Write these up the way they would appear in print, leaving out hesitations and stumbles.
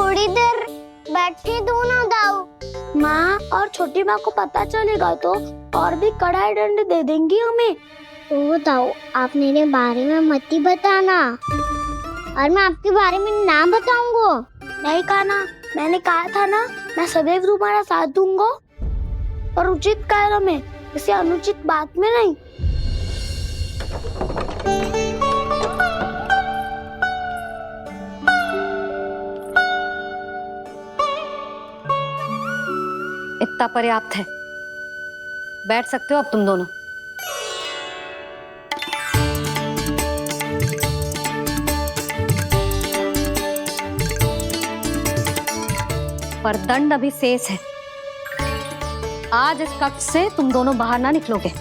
थोड़ी देर बैठे दो ना दाऊ। माँ और छोटी माँ को पता चलेगा तो और भी कड़ाई दंड दे देंगी हमें। ओ दाऊ, आप मेरे बारे में मत ही बताना और मैं आपके बारे में ना बताऊंगा। नहीं कहा ना, मैंने कहा था ना, मैं सदैव तुम्हारा साथ दूंगा और उचित कार्य में, किसी अनुचित बात में नहीं। इतना पर्याप्त है, बैठ सकते हो अब तुम दोनों। पर दंड अभी शेष है। आज इस कक्ष से तुम दोनों बाहर ना निकलोगे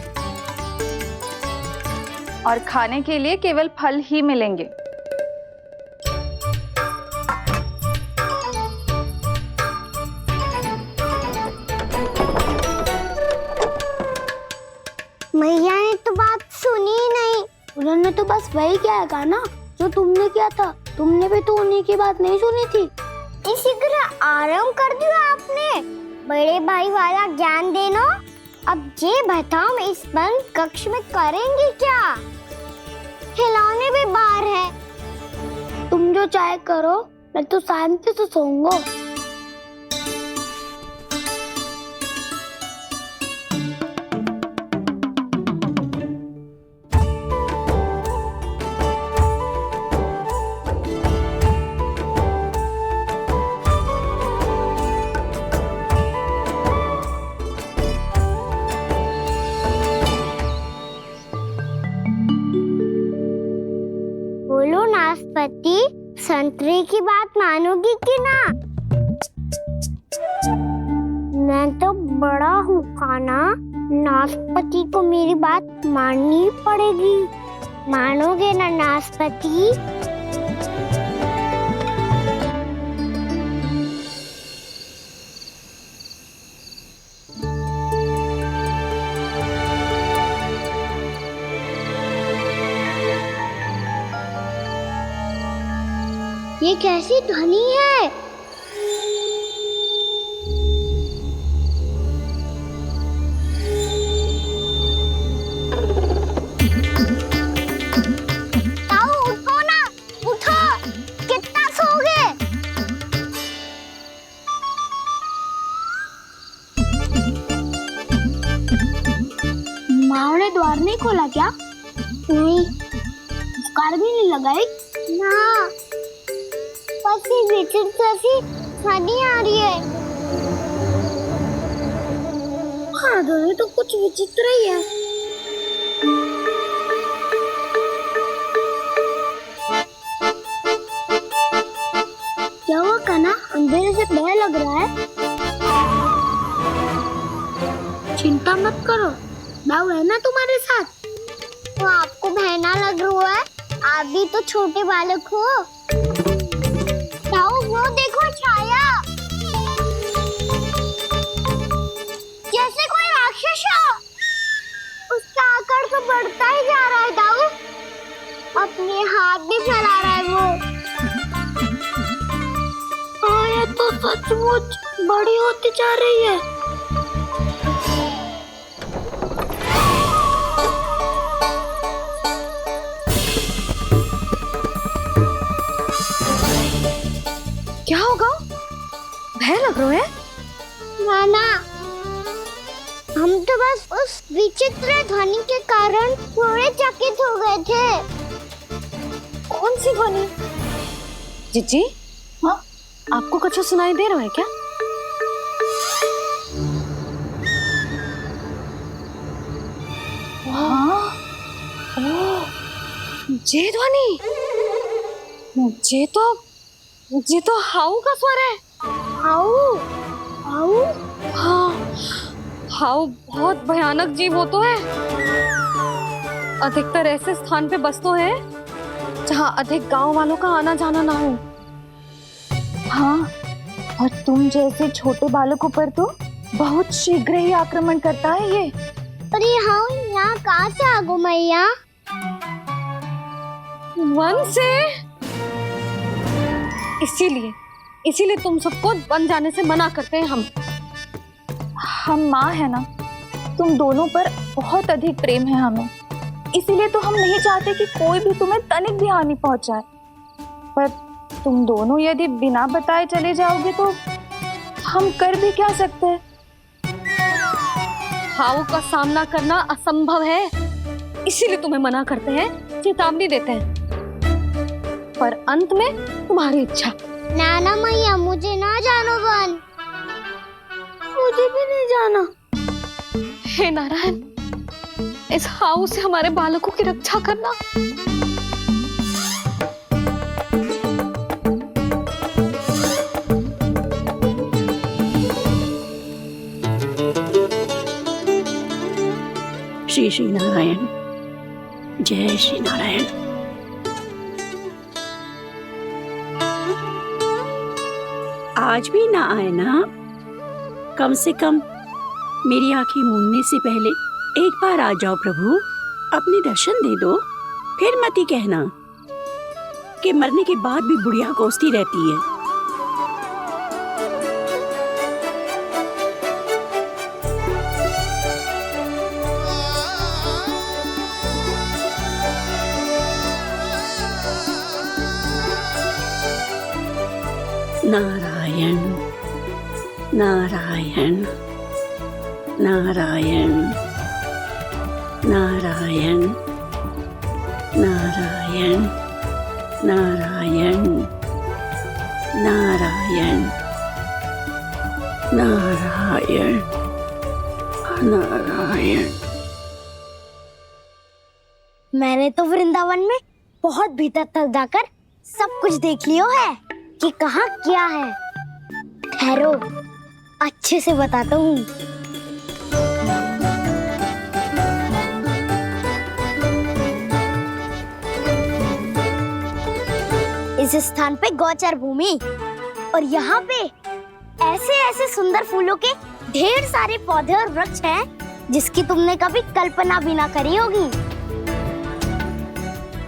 और खाने के लिए केवल फल ही मिलेंगे। मैया ने तो बात सुनी ही नहीं। उन्होंने तो बस वही किया ना जो तुमने किया था। तुमने भी तो उन्हीं की बात नहीं सुनी थी। इसी तरह आराम कर दिया आपने। बड़े भाई वाला ज्ञान देना। अब ये बताओ, इस बंद कक्ष में करेंगे क्या? खिलौने भी बाहर है। तुम जो चाहे करो, मैं तो शांति से सोऊंगा। बोलो नाशपाती, संतरे की बात मानोगी कि ना? मैं तो बड़ा हूँ काना, नाशपाती को मेरी बात माननी पड़ेगी। मानोगे ना नाशपाती? ये कैसी ध्वनि है? ताऊ उठो ना, उठो। कितना सोओगे? माँ ने द्वार नहीं खोला क्या? नहीं। कार भी नहीं लगाई? ना, बस ये विचित्र सी ध्वनि आ रही है। हाँ, ध्वनि तो कुछ विचित्र ही है। क्या हुआ कान्हा, अंधेरे से भय लग रहा है? चिंता मत करो, दाऊ है ना तुम्हारे साथ। तो आपको बहना लग रहा है? आप भी तो छोटे बालक हो। ताऊ वो देखो छाया, जैसे कोई राक्षस हो। उसका आकार तो बढ़ता ही जा रहा है ताऊ। अपने हाथ भी फैला रहा है वो। हाँ, ये तो सचमुच बड़ी होती जा रही है। क्या होगा? भय लग रहा है? नाना, हम तो बस उस विचित्र ध्वनि के कारण थोड़े चकित हो गए थे। कौन सी ध्वनि? जीजी, हाँ, आपको कुछ सुनाई दे रहा है क्या? हाँ, ओह, ये ध्वनि, ये तो हाउ का स्वर है। हाउ, हाउ, हाँ, हाउ बहुत भयानक जीव हो तो है। अधिकतर ऐसे स्थान पे बसते हैं जहाँ अधिक गांव वालों का आना जाना ना हो। हाँ, और तुम जैसे छोटे बालकों पर तो बहुत शीघ्र ही आक्रमण करता है ये। पर ये हाउ यहाँ कहाँ से आ गो मैया? वन से। इसीलिए इसीलिए तुम सबको बन जाने से मना करते हैं हम माँ है ना, तुम दोनों पर बहुत अधिक प्रेम है हमें, इसीलिए तो हम नहीं चाहते कि कोई भी तुम्हें तनिक भी हानि पहुंचाए। पर तुम दोनों यदि बिना बताए चले जाओगे तो हम कर भी क्या सकते हैं? हाउ का सामना करना असंभव है, इसीलिए तुम्हें मना करते हैं, चेतावनी देते हैं। पर अंत में तुम्हारी इच्छा। नाना मैया मुझे ना जानो बन। मुझे भी नहीं जाना। हे नारायण, इस हाउ से हमारे बालकों की रक्षा करना। श्री श्री नारायण, जय श्री नारायण। आज भी ना आए ना? कम से कम मेरी आंखें मूंदने से पहले एक बार आ जाओ प्रभु, अपने दर्शन दे दो। फिर मत ही कहना कि मरने के बाद भी बुढ़िया कोसती रहती है। नारायण नारायण नारायण नारायण नारायण नारायण नारायण नारायण नारायण। मैंने तो वृंदावन में बहुत भीतर तक जाकर सब कुछ देख लियो है कि कहाँ क्या है। ठहरो, अच्छे से बताता हूँ। इस स्थान पे गौचर भूमि और यहाँ पे ऐसे ऐसे सुंदर फूलों के ढेर सारे पौधे और वृक्ष हैं जिसकी तुमने कभी कल्पना भी ना करी होगी।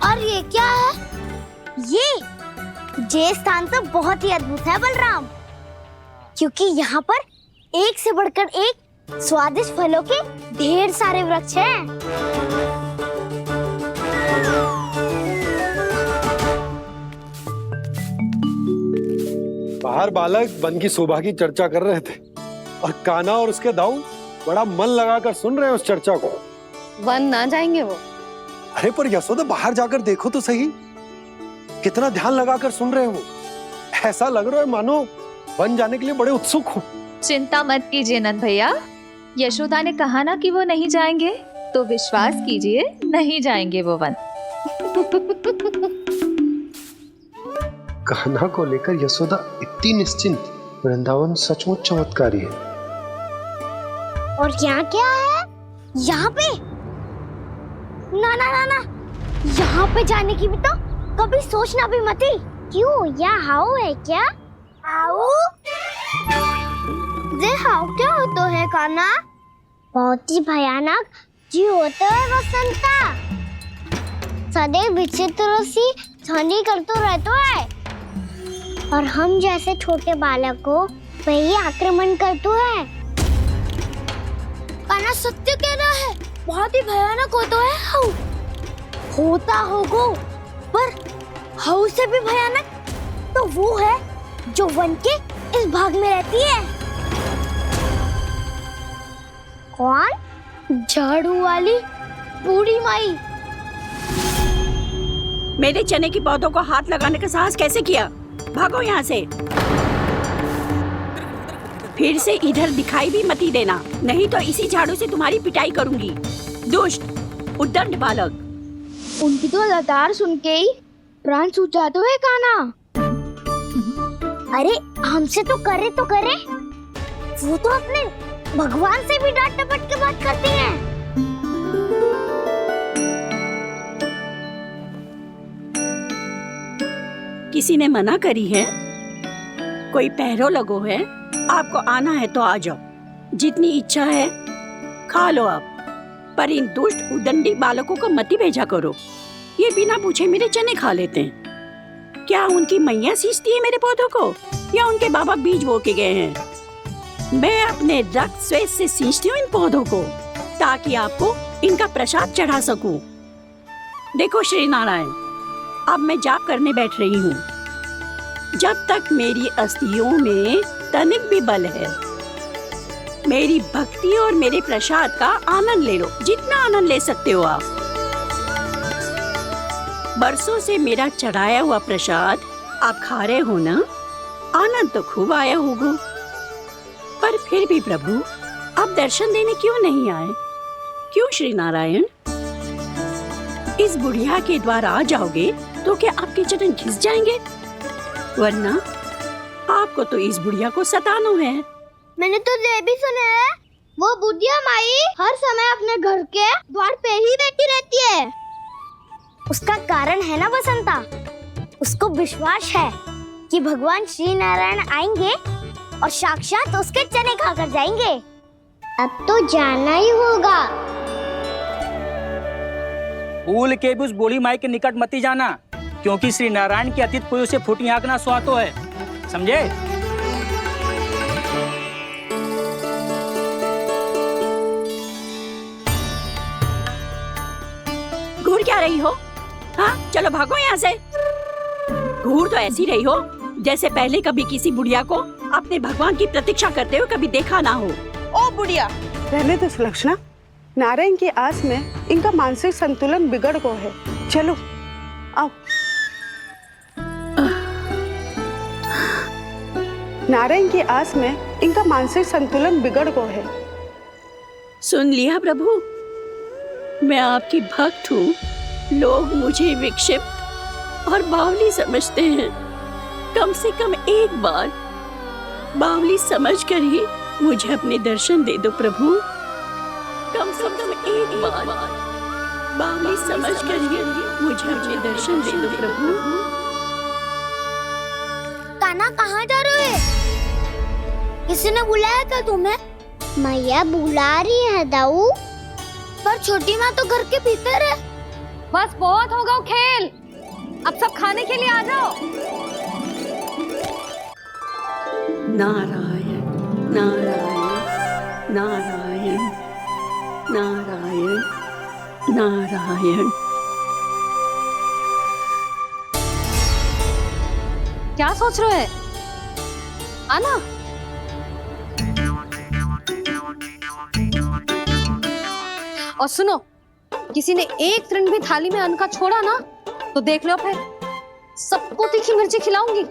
और ये क्या है? ये स्थान तो बहुत ही अद्भुत है बलराम, क्योंकि यहाँ पर एक से बढ़कर एक स्वादिष्ट फलों के ढेर सारे वृक्ष हैं। बाहर बालक वन की शोभा की चर्चा कर रहे थे और कान्हा और उसके दाऊ बड़ा मन लगाकर सुन रहे हैं उस चर्चा को। वन ना जाएंगे वो। अरे पर यशोदा, बाहर जाकर देखो तो सही, कितना ध्यान लगाकर सुन रहे हो। ऐसा लग रहा है मानो वन जाने के लिए बड़े उत्सुक हो। चिंता मत कीजिए नंद भैया, यशोदा ने कहा ना कि वो नहीं जाएंगे, तो विश्वास कीजिए नहीं जाएंगे वो वन। कान्हा को लेकर यशोदा इतनी निश्चिंत, वृंदावन सचमुच चमत्कारी है। और यहाँ क्या है? यहाँ पे ना ना ना ना, यहाँ पे जाने की भी तो कभी सोचना भी मत ही। क्यों, यह हाउ है क्या? हाउ? ये हाउ क्या होता है कान्हा? बहुत ही भयानक जी होता है वसंता। सदैव विचित्र सी ध्वनि करते रहता है और हम जैसे छोटे बालक को वही आक्रमण करते है। कान्हा सत्य कह रहा है, बहुत ही भयानक होता है हाउ। होता होगा, पर हाउ से भी भयानक तो वो है जो वन के इस भाग में रहती है। कौन? झाड़ू वाली बूढ़ी माई। मेरे चने की पौधों को हाथ लगाने का साहस कैसे किया? भागो यहाँ से। फिर से इधर दिखाई भी मत देना, नहीं तो इसी झाड़ू से तुम्हारी पिटाई करूंगी। दुष्ट उद्दंड बालक। उनकी तो लतार सुन के ही प्राण सूझ जाते हुए कान्हा। अरे हमसे तो करे, वो तो अपने भगवान से भी डांट डपट के बात करती हैं। किसी ने मना करी है? कोई पहरो लगो है? आपको आना है तो आ जाओ, जितनी इच्छा है खा लो आप, पर इन दुष्ट उदंडी बालकों को मत ही भेजा करो। ये बिना पूछे मेरे चने खा लेते हैं। क्या उनकी मैया सींचती है मेरे पौधों को या के बाबा बीज बो के गए हैं। मैं अपने रक्त स्वेद से सींचती हूँ इन पौधों को, ताकि आपको इनका प्रसाद चढ़ा सकूं। देखो श्री नारायण, अब मैं जाप करने बैठ रही हूँ। जब तक मेरी अस्थियों में तनिक भी बल है, मेरी भक्ति और मेरे प्रसाद का आनंद ले लो, जितना आनंद ले सकते हो आप। बरसों से मेरा चढ़ाया हुआ प्रसाद आप खा रहे हो ना, आनंद तो खूब आया होगा। पर फिर भी प्रभु, आप दर्शन देने क्यों नहीं आए? क्यों श्री नारायण? इस बुढ़िया के द्वार आ जाओगे तो क्या आपके चरण घिस जाएंगे? वरना आपको तो इस बुढ़िया को सताना है। मैंने तो ये भी सुना है, वो बुढ़िया माई हर समय अपने घर के द्वार पे ही बैठी रहती है। उसका कारण है ना बसंता, उसको विश्वास है कि भगवान श्री नारायण आएंगे और साक्षात उसके चने खाकर जाएंगे। अब तो जाना ही होगा। भूल के भी उस बूढ़ी माई के निकट मती जाना, क्योंकि श्री नारायण की अतीत कोई उसे फूटी आंख ना सुहातो है, समझे? घूर क्या रही हो? हाँ, चलो भागो यहाँ से। घूर तो ऐसी रही हो जैसे पहले कभी किसी बुढ़िया को अपने भगवान की प्रतीक्षा करते हुए कभी देखा ना हो। ओ बुढ़िया, रहने दो सुलक्षणा। नारायण की आस में इनका मानसिक संतुलन बिगड़ गया है। चलो आओ। नारायण की आस में इनका मानसिक संतुलन बिगड़ गया है। सुन लिया प्रभु, मैं आपकी भक्त हूँ। लोग मुझे विक्षिप्त और बावली समझते हैं। कम से कम एक बार बावली समझकर ही मुझे अपने दर्शन दे दो प्रभु। कम से कम एक बार बावली समझकर ही मुझे अपने दर्शन दे दो प्रभु। कान्हा कहाँ जा रहे हो? किसी ने बुलाया था तुम्हें? मैया बुला रही है दाऊ, पर छोटी माँ तो घर के भीतर है। बस बहुत हो गया खेल, अब सब खाने के लिए आ जाओ। नारायण नारायण नारायण नारायण नारायण। क्या सोच रहे हैं? आना। और सुनो, किसी ने एक तृण भी थाली में अन्न का छोड़ा ना, तो देख लो फिर सबको तीखी मिर्ची खिलाऊंगी।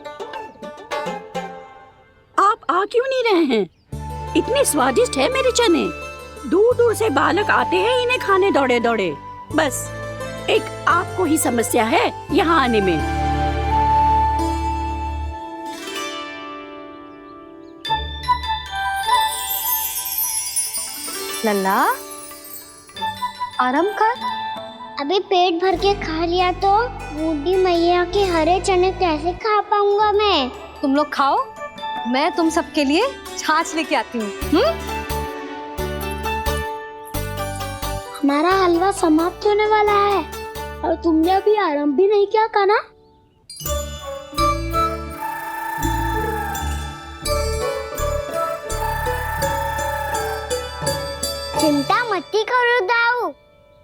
आप आ क्यों नहीं रहे हैं? इतने स्वादिष्ट है मेरे चने। दूर दूर से बालक आते हैं इन्हें खाने दौड़े दौड़े। बस एक आपको ही समस्या है यहाँ आने में। लल्ला, आराम कर। अभी पेट भर के खा लिया तो बूढ़ी मैया के हरे चने कैसे खा पाऊंगा मैं? तुम लोग खाओ, मैं तुम सबके लिए छाछ लेके आती हूँ। हमारा हलवा समाप्त होने वाला है और तुमने अभी आराम भी नहीं किया कान्हा। चिंता मत करो दाऊ,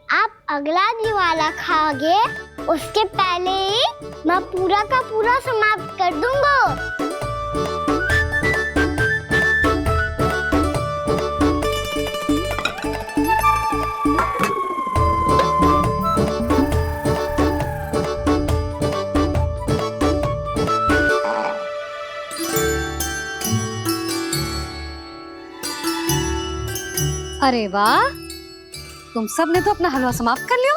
आप अगला दिवाला खाओगे उसके पहले ही मैं पूरा का पूरा समाप्त कर दूंगा। अरे वाह, तुम सब ने तो अपना हलवा समाप्त कर लिया।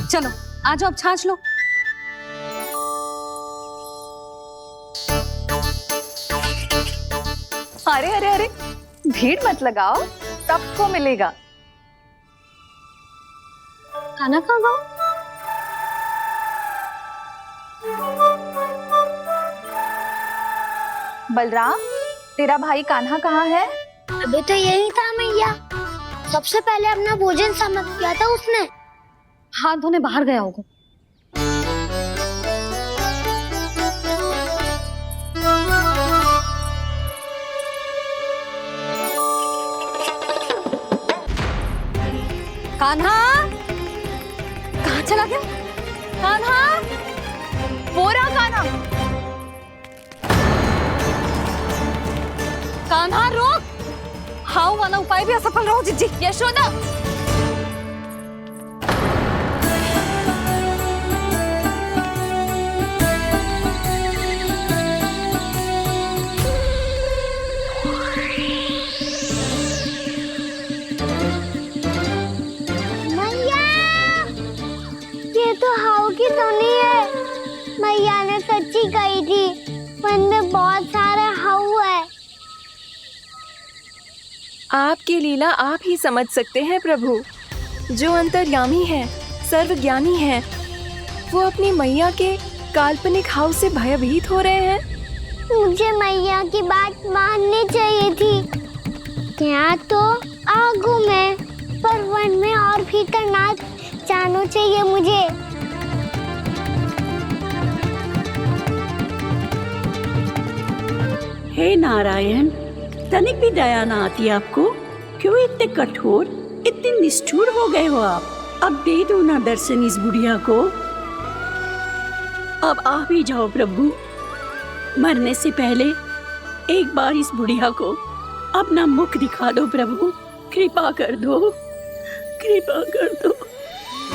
चलो आ जाओ, अब छाछ लो। अरे अरे अरे, भीड़ मत लगाओ, सबको मिलेगा। खाना खा गो। बलराम, तेरा भाई कान्हा कहाँ है? अभी तो यही था मैया, सबसे पहले अपना भोजन समाप्त किया था उसने। हाथ धोने बाहर गया होगा। कान्हा कहाँ चला गया? कान्हा, वो रहा कान्हा। कान्हा रोक, हाउ वाला उपाय भी असफल रहो जिज्जी। यशोदा, मैया, ये तो हाउ की धुनी है। मैया ने सच्ची कही थी, वन में बहुत सारे हाउ है। आपकी लीला आप ही समझ सकते हैं प्रभु। जो अंतर्यामी है, सर्वज्ञानी है, वो अपनी मैया के काल्पनिक हाव से भयभीत हो रहे हैं। मुझे मैया की बात माननी चाहिए थी। यहाँ तो आगू में, पर वन में और भीतर ना जाना चाहिए मुझे। हे नारायण, तनिक भी दया ना आती आपको? क्यों इतने कठोर, इतने निष्ठुर हो गए हो आप? अब दे दो ना दर्शन इस बुढ़िया को। अब आ भी जाओ प्रभु। मरने से पहले एक बार इस बुढ़िया को अपना मुख दिखा दो प्रभु। कृपा कर दो, कृपा कर दो।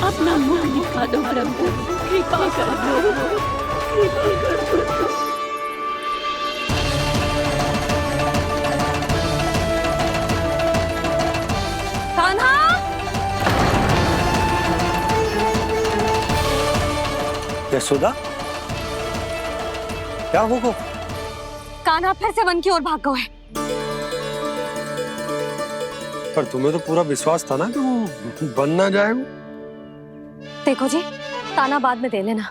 अपना मुख दिखा दो प्रभु, कृपा कर दो, कृपा कर दो। कान्हा, यशोदा, क्या होगा? कान्हा फिर से वन की ओर भाग गए। पर तुम्हें तो पूरा विश्वास था ना कि वो बन ना जाए। देखो जी, ताना बाद में दे लेना,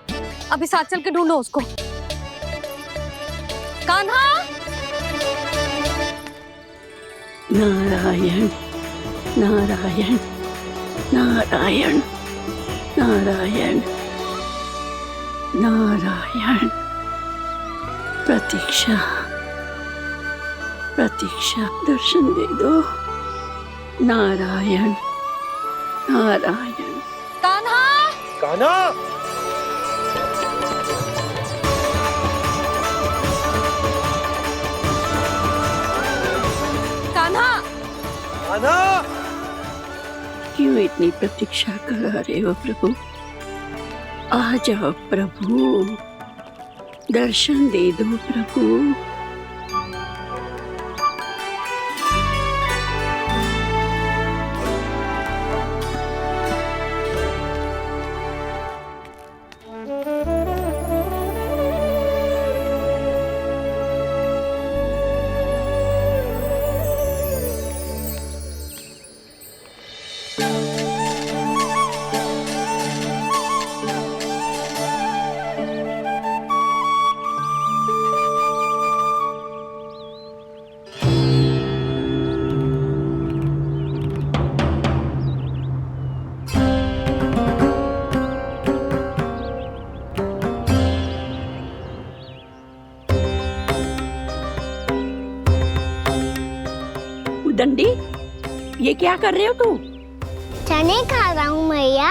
अभी साथ चल के ढूंढो उसको। कान्हा, नारायण नारायण नारायण नारायण नारायण। प्रतीक्षा प्रतीक्षा, दर्शन दे दो। नारायण नारायण। कान्हा, कान्हा, कान्हा, कान्हा। क्यों इतनी प्रतीक्षा करा रहे हो प्रभु? आ जाओ प्रभु, दर्शन दे दो प्रभु। दंडी, ये क्या कर रहे हो तू? चने खा रहा हूँ मैया।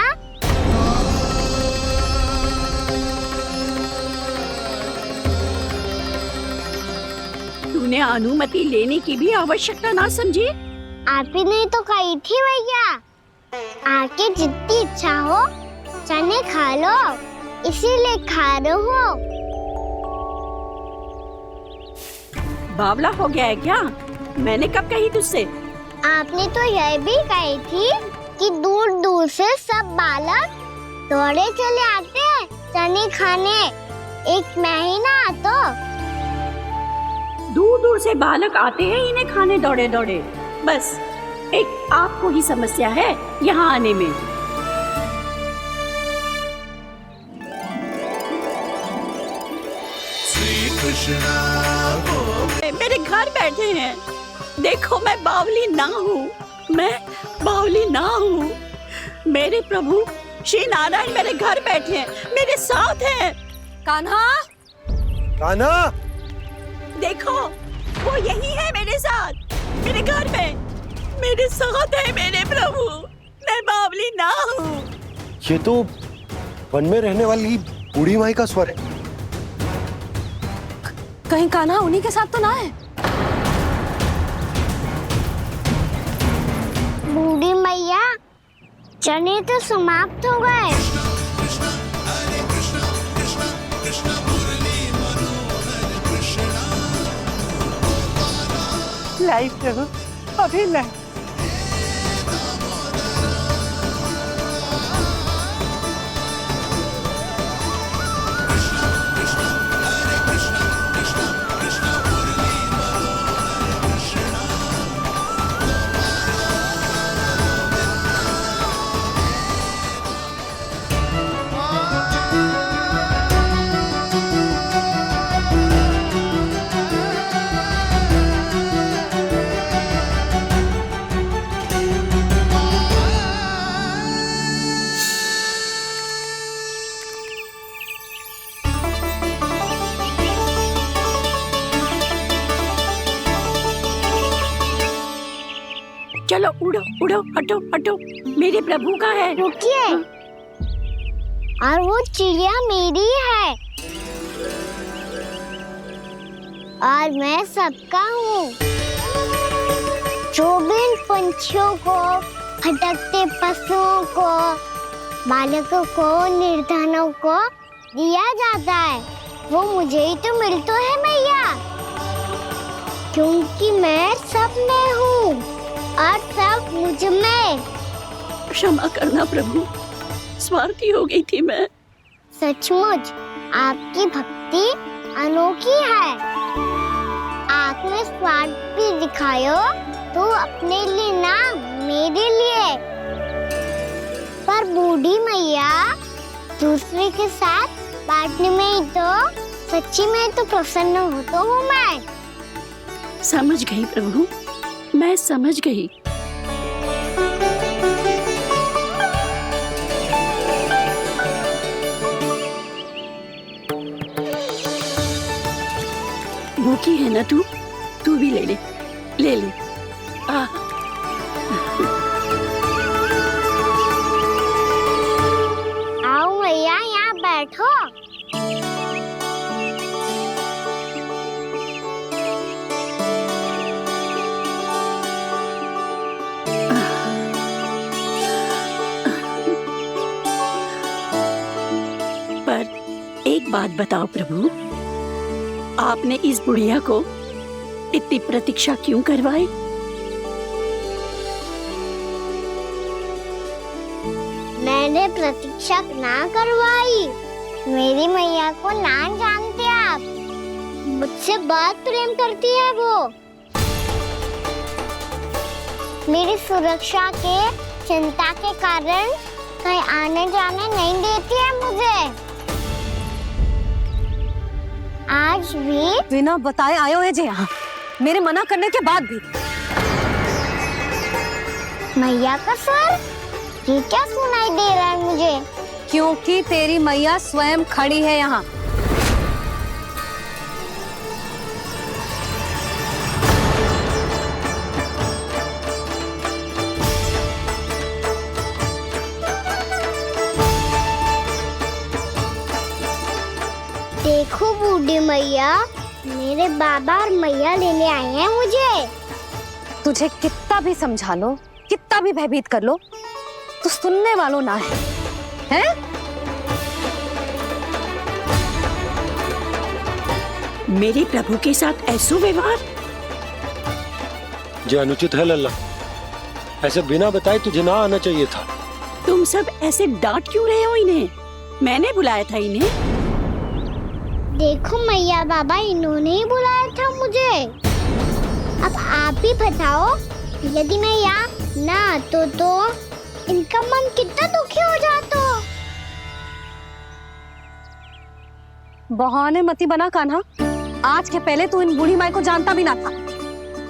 तूने अनुमति लेने की भी आवश्यकता ना समझी? आप ही ने तो कही थी भैया, आके जितनी इच्छा हो चने खा लो, इसीलिए खा रहे हो। बावला हो गया है क्या? मैंने कब कही तुझसे? आपने तो यह भी कही थी कि दूर दूर से सब बालक दौड़े चले आते हैं चने खाने, एक महीना तो दूर दूर से बालक आते हैं इन्हें खाने दौड़े दौड़े। बस एक आपको ही समस्या है यहाँ आने में। मेरे घर बैठे हैं। देखो मैं बावली ना हूँ, मैं बावली ना हूँ। मेरे प्रभु श्री नारायण मेरे घर बैठे हैं, मेरे साथ हैं। कान्हा, कान्हा, देखो वो यही है मेरे साथ, मेरे घर में मेरे साथ है मेरे प्रभु। मैं बावली ना हूँ। ये तो वन में रहने वाली बूढ़ी माई का स्वर है। कहीं कान्हा उन्हीं के साथ तो ना है? बूढ़ी मैया, चने तो समाप्त हो गए। लाई प्रभु, अभी लाई। चलो उड़ो उड़ो, हटो हटो, मेरे प्रभु का है। रुकिए, और वो चिड़िया मेरी है और मैं सबका हूँ। जो भी इन पंछियों को, भटकते पशुओं को, बालकों को, निर्धनों को दिया जाता है, वो मुझे ही तो मिलता है मैया, क्योंकि मैं सब में हूँ और सब मुझ में। क्षमा करना प्रभु, स्वार्थी हो गई थी मैं। सचमुच आपकी भक्ति अनोखी है। आपने स्वार्थ भी दिखायो तो अपने लिए ना, मेरे लिए। पर बूढ़ी मैया, दूसरे के साथ बांटने में ही तो सच्ची में तो प्रसन्न होता हूँ मैं। समझ गई प्रभु, मैं समझ गई। भूखी है ना तू? तू भी ले ले, ले ले। आओ मैया, यहाँ बैठो। एक बात बताओ प्रभु, आपने इस बुढ़िया को इतनी प्रतीक्षा क्यों करवाई? मैंने प्रतीक्षा ना करवाई। मेरी मैया को ना जानते आप, मुझसे बहुत प्रेम करती है वो। मेरी सुरक्षा के चिंता के कारण कहीं आने जाने नहीं देती है मुझे। आज भी बिना बताए आए हुए जे यहाँ, मेरे मना करने के बाद भी। मैया का स्वर, ये क्या सुनाई दे रहा है मुझे? क्योंकि तेरी मैया स्वयं खड़ी है यहाँ। देखो बूढ़ी मैया, मेरे बाबा और मैया लेने आए हैं मुझे। तुझे कितना भी समझा लो, कितना भी भयभीत कर लो, तो सुनने वालों ना है, हैं? मेरे प्रभु के साथ ऐसा व्यवहार जो अनुचित है लल्ला। ऐसे बिना बताए तुझे ना आना चाहिए था। तुम सब ऐसे डांट क्यों रहे हो इन्हें? मैंने बुलाया था इन्हें। देखो मैया बाबा, इन्होंने ही बुलाया था मुझे। अब आप ही बताओ, यदि मैं यहाँ ना आतो तो इनका मन कितना दुखी हो जाता। बहाने मती बना कान्हा, आज के पहले तू इन बूढ़ी माई को जानता भी ना था।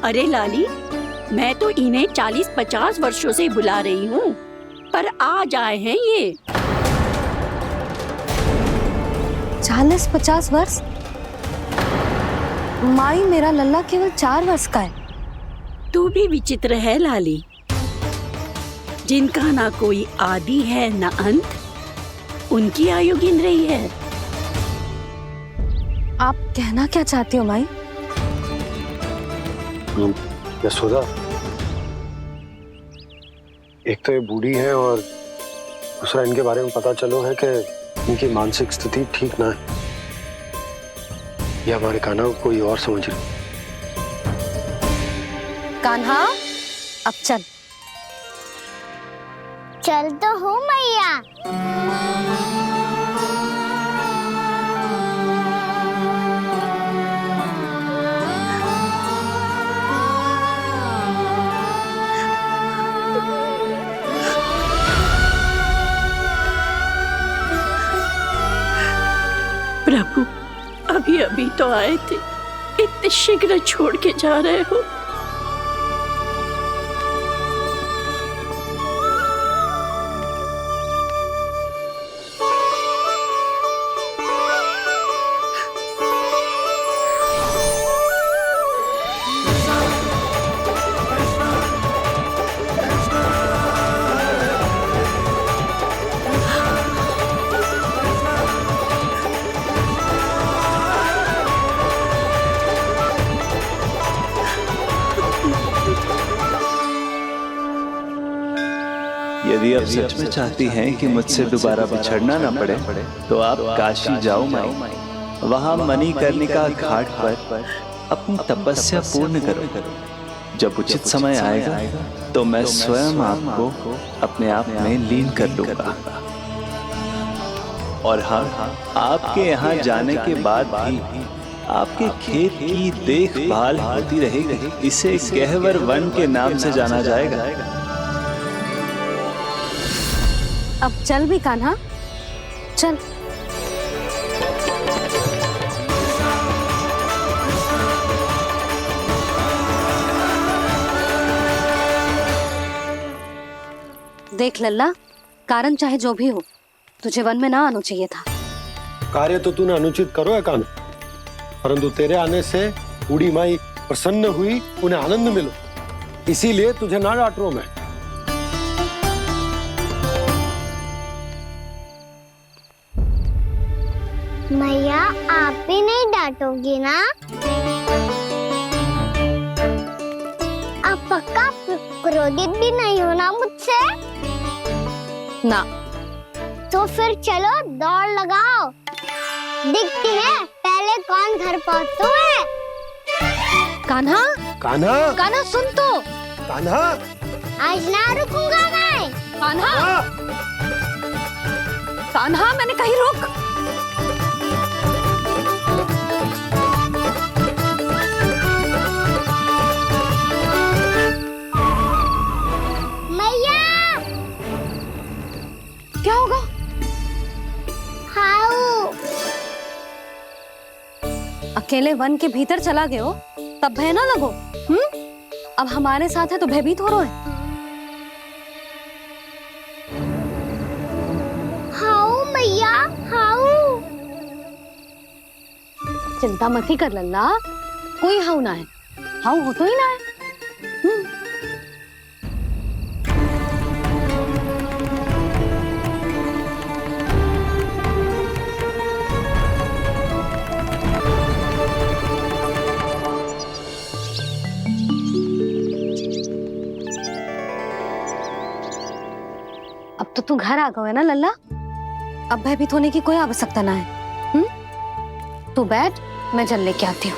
अरे लाली, मैं तो इन्हें 40-50 वर्षों से बुला रही हूँ, पर आज आए हैं ये। 40-50 वर्ष? माई, मेरा लल्ला केवल 4 वर्ष का है। तू भी विचित्र है लाली। जिनका ना कोई आदि है ना अंत, उनकी आयु गिन रही है। आप कहना क्या चाहती हो माई? यशोदा, एक तो ये बूढ़ी है और दूसरा इनके बारे में पता चलो है कि इनकी मानसिक स्थिति ठीक ना है। ये हमारे कान्हा को कोई और समझ रही। कान्हा, अब चल। चल तो हो मैया। प्रभु, अभी अभी तो आए थे, इतने शीघ्र छोड़ के जा रहे हो। यदि आप सच में चाहती हैं कि मुझसे दोबारा बिछड़ना न पड़े तो आप काशी जाओ माई। वहां मणिकर्णिका घाट पर अपनी तपस्या पूर्ण करो। जब उचित समय आएगा तो मैं स्वयं आपको अपने आप में लीन कर लूंगा। और हाँ, आपके यहाँ जाने के बाद भी आपके खेत की देखभाल होती रहेगी। इसे गहवर वन के नाम से जाना जाएगा। अब चल भी कान्हा, चल। देख लल्ला, कारण चाहे जो भी हो, तुझे वन में ना आना चाहिए था। कार्य तो तूने अनुचित करो है कान्हा, परंतु तेरे आने से बूढ़ी माई प्रसन्न हुई, उन्हें आनंद मिलो, इसीलिए तुझे ना डांट रहा हूं मैं। मैया, आप भी नहीं डांटोगी ना? आप पक्का क्रोधित भी नहीं हो ना मुझसे? ना। तो फिर चलो दौड़ लगाओ, दिखती है पहले कौन घर पहुंचता है। कान्हा, कान्हा, कान्हा सुन तो। कान्हा, आज ना रुकूंगा मैं। कान्हा, कान्हा, मैंने कहीं रुक। क्या होगा? हाउ? अकेले वन के भीतर चला गए हो तब भय ना लगो। अब हमारे साथ है तो भयभीत हो रहे हैं। हाउ मैया, हाउ? चिंता मत ही कर लल्ला, कोई हाउ ना है। हाउ हो तो ही ना है। अब तो तू घर आ गया है ना लल्ला, अब भयभीत होने की कोई आवश्यकता ना है। तू बैठ, मैं जल लेके आती हूँ।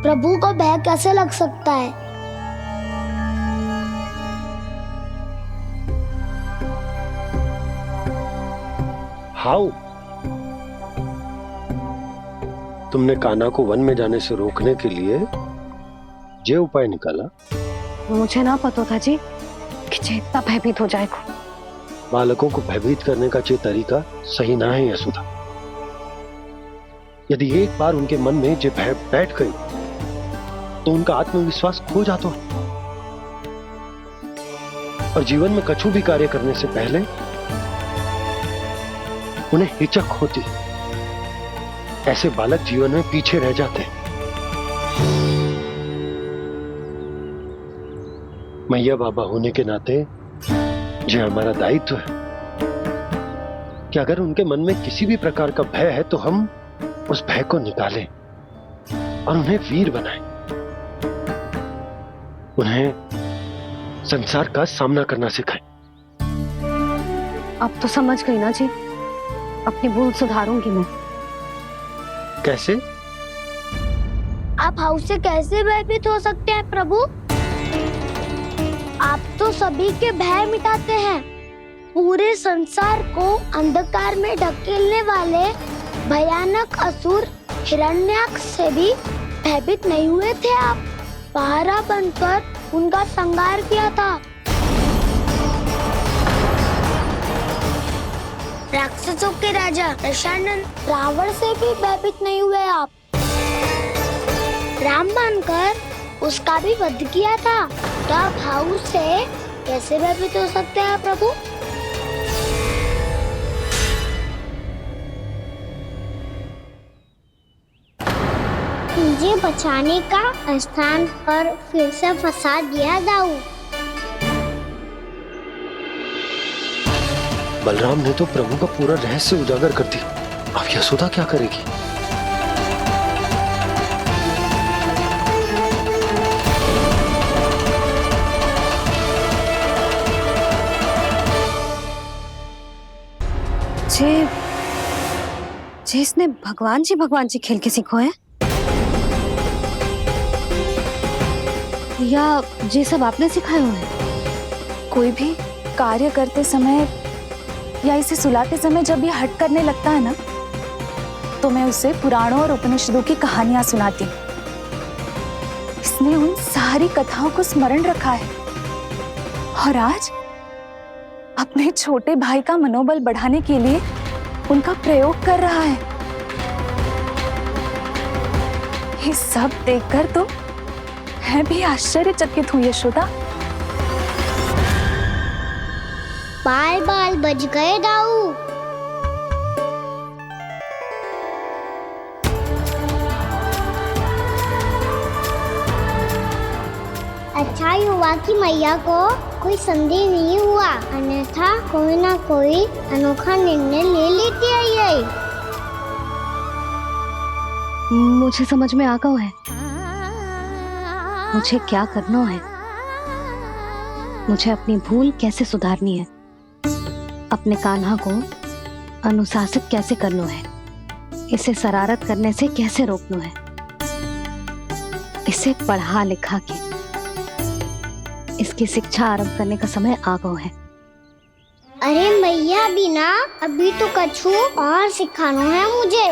प्रभु को भय कैसे लग सकता है? हाउ? तुमने कान्हा को वन में जाने से रोकने के लिए ये उपाय निकाला? मुझे ना पता था जी कि जे इतना भयभीत हो जाएगा। बालकों को भयभीत करने का ये तरीका सही ना है यशोदा। यदि एक बार उनके मन में ये भय बैठ गई तो उनका आत्मविश्वास खो जाता है और जीवन में कछु भी कार्य करने से पहले उन्हें हिचक होती। ऐसे बालक जीवन में पीछे रह जाते हैं। मैया बाबा होने के नाते ये हमारा दायित्व है कि अगर उनके मन में किसी भी प्रकार का भय है तो हम उस भय को निकालें और उन्हें वीर बनाएं, उन्हें संसार का सामना करना सिखाएं। अब तो समझ गई ना जी, अपनी भूल सुधारूंगी मैं। कैसे? आप हाउस से कैसे भयभीत हो सकते हैं प्रभु? आप तो सभी के भय मिटाते हैं। पूरे संसार को अंधकार में ढकेलने वाले भयानक असुर हिरण्याक्ष से भी भयभीत नहीं हुए थे आप। पहरा बनकर उनका संहार किया था। राक्षसों के राजा दशानन रावण से भी भयभीत नहीं हुए आप। राम बनकर उसका भी वध किया था। तो आप हाउस से कैसे भयभीत हो सकते हैं प्रभु? मुझे बचाने का स्थान पर फिर से फंसा दिया दाऊ। बलराम ने तो प्रभु का पूरा रहस्य उजागर कर दिया। अब यशोदा क्या करेगी? जे इसने भगवान जी खेल के सीखो है, या ये सब आपने सिखाए हुए हैं? कोई भी कार्य करते समय या इसे सुलाते समय जब ये हट करने लगता है ना, तो मैं उसे पुराणों और उपनिषदों की कहानियां सुनाती हूँ। इसने उन सारी कथाओं को स्मरण रखा है और आज अपने छोटे भाई का मनोबल बढ़ाने के लिए उनका प्रयोग कर रहा है। ये सब देखकर तो मैं भी आश्चर्यचकित हूँ यशोदा। बाल बाल बज गए दाऊ। अच्छा ही हुआ कि मैया को कोई संदेह नहीं हुआ, अन्यथा कोई ना कोई अनोखा निर्णय ले लेती है ये। मुझे समझ में आ गया है मुझे क्या करना है। मुझे अपनी भूल कैसे सुधारनी है, अपने कान्हा को अनुशासित कैसे करना है, इसे शरारत करने से कैसे रोकना है, इसे पढ़ा लिखा के इसकी शिक्षा आरंभ करने का समय आ गया है। अरे मैया बिना अभी तो कछु और सिखाना है मुझे।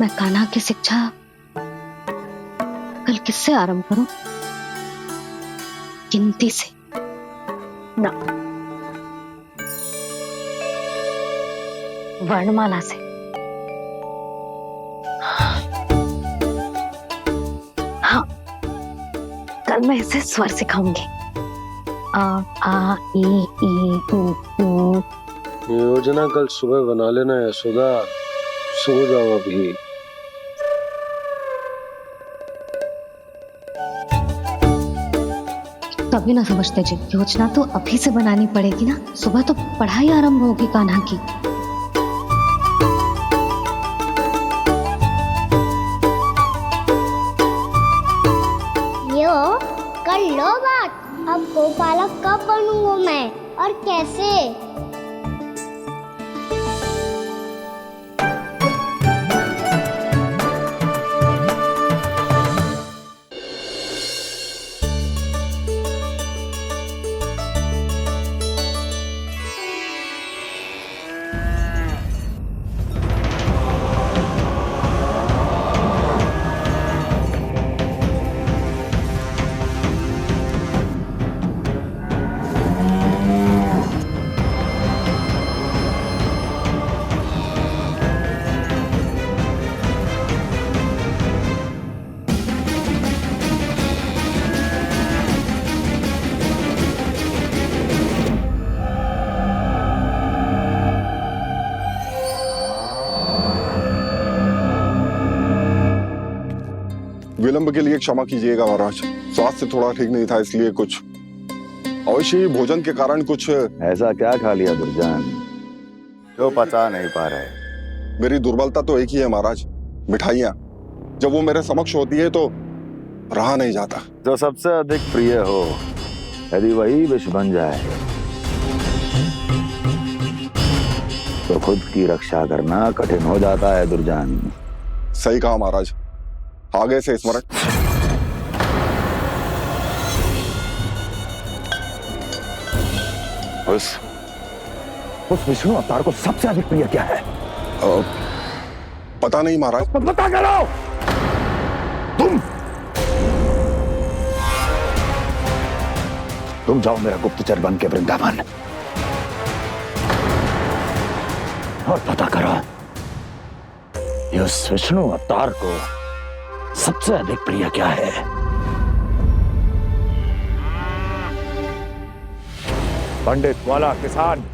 मैं कान्हा की शिक्षा कल किससे आरंभ करूं? गिनती से ना, वर्णमाला से। हाँ, कल मैं इसे स्वर सिखाऊंगी। आ आ ई ई उ। योजना कल सुबह बना लेना यशोदा, सो जाओ अभी। कभी ना समझते जी, योजना तो अभी से बनानी पड़ेगी ना। सुबह तो पढ़ाई आरंभ होगी कान्हा की। यो कर लो बात। अब गोपालक कब बनूंगा मैं और कैसे? विलंब के लिए क्षमा कीजिएगा महाराज, स्वास्थ्य थोड़ा ठीक नहीं था, इसलिए कुछ अवश्य ही भोजन के कारण कुछ। ऐसा क्या खा लिया दुर्जन जो पचा नहीं पा रहे? मेरी दुर्बलता तो एक ही है महाराज, मिठाइयाँ। जब वो मेरे समक्ष होती है तो रहा नहीं जाता। जो सबसे अधिक प्रिय हो, यदि वही विष बन जाए तो खुद की रक्षा करना कठिन हो जाता है दुर्जन। सही कहा महाराज, आगे से स्मरण। उस विष्णु अवतार को सबसे अधिक प्रिय क्या है? पता नहीं महाराज। बता करो तुम जाओ मेरा गुप्तचर बन के वृंदावन और पता करो ये उस विष्णु अवतार को सबसे अधिक प्रिय क्या है। पंडित वाला किसान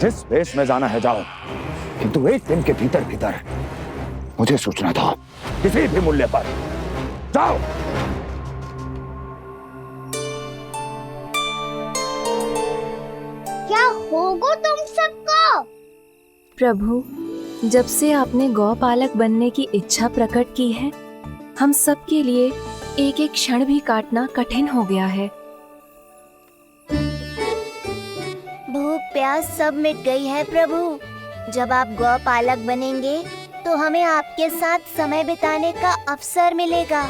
जिस वेश में जाना है जाओ, किंतु एक दिन के भीतर भीतर मुझे सूचना दो, किसी भी मूल्य पर। जाओ। क्या होगा तुम सबको? प्रभु, जब से आपने गौपालक बनने की इच्छा प्रकट की है, हम सब के लिए एक एक क्षण भी काटना कठिन हो गया है। भूख प्यास सब मिट गई है प्रभु। जब आप गौपालक बनेंगे तो हमें आपके साथ समय बिताने का अवसर मिलेगा।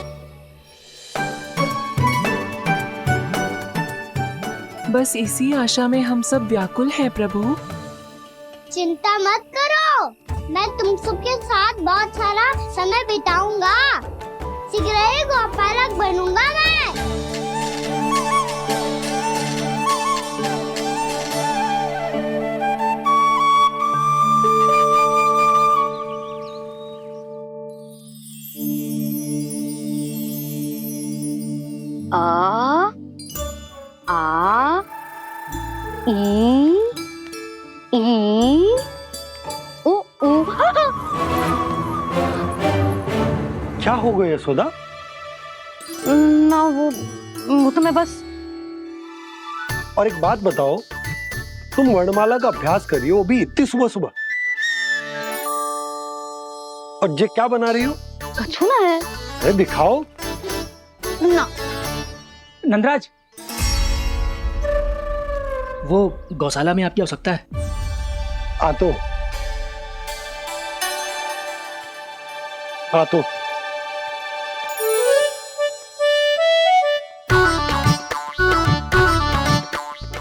बस इसी आशा में हम सब व्याकुल हैं प्रभु। चिंता मत करो, मैं तुम सबके साथ बहुत सारा समय बिताऊंगा। शीघ्र ही गौपालक बनूंगा मैं। आ आ ई उ उ। क्या हो गया यशोदा? ना वो तो मैं बस। और एक बात बताओ, तुम वर्णमाला का अभ्यास कर रही हो, भी इतनी सुबह सुबह, और ये क्या बना रही हो? कछुआ है। अरे दिखाओ ना। नंदराज, वो गौशाला में आपकी आवश्यकता है। आतो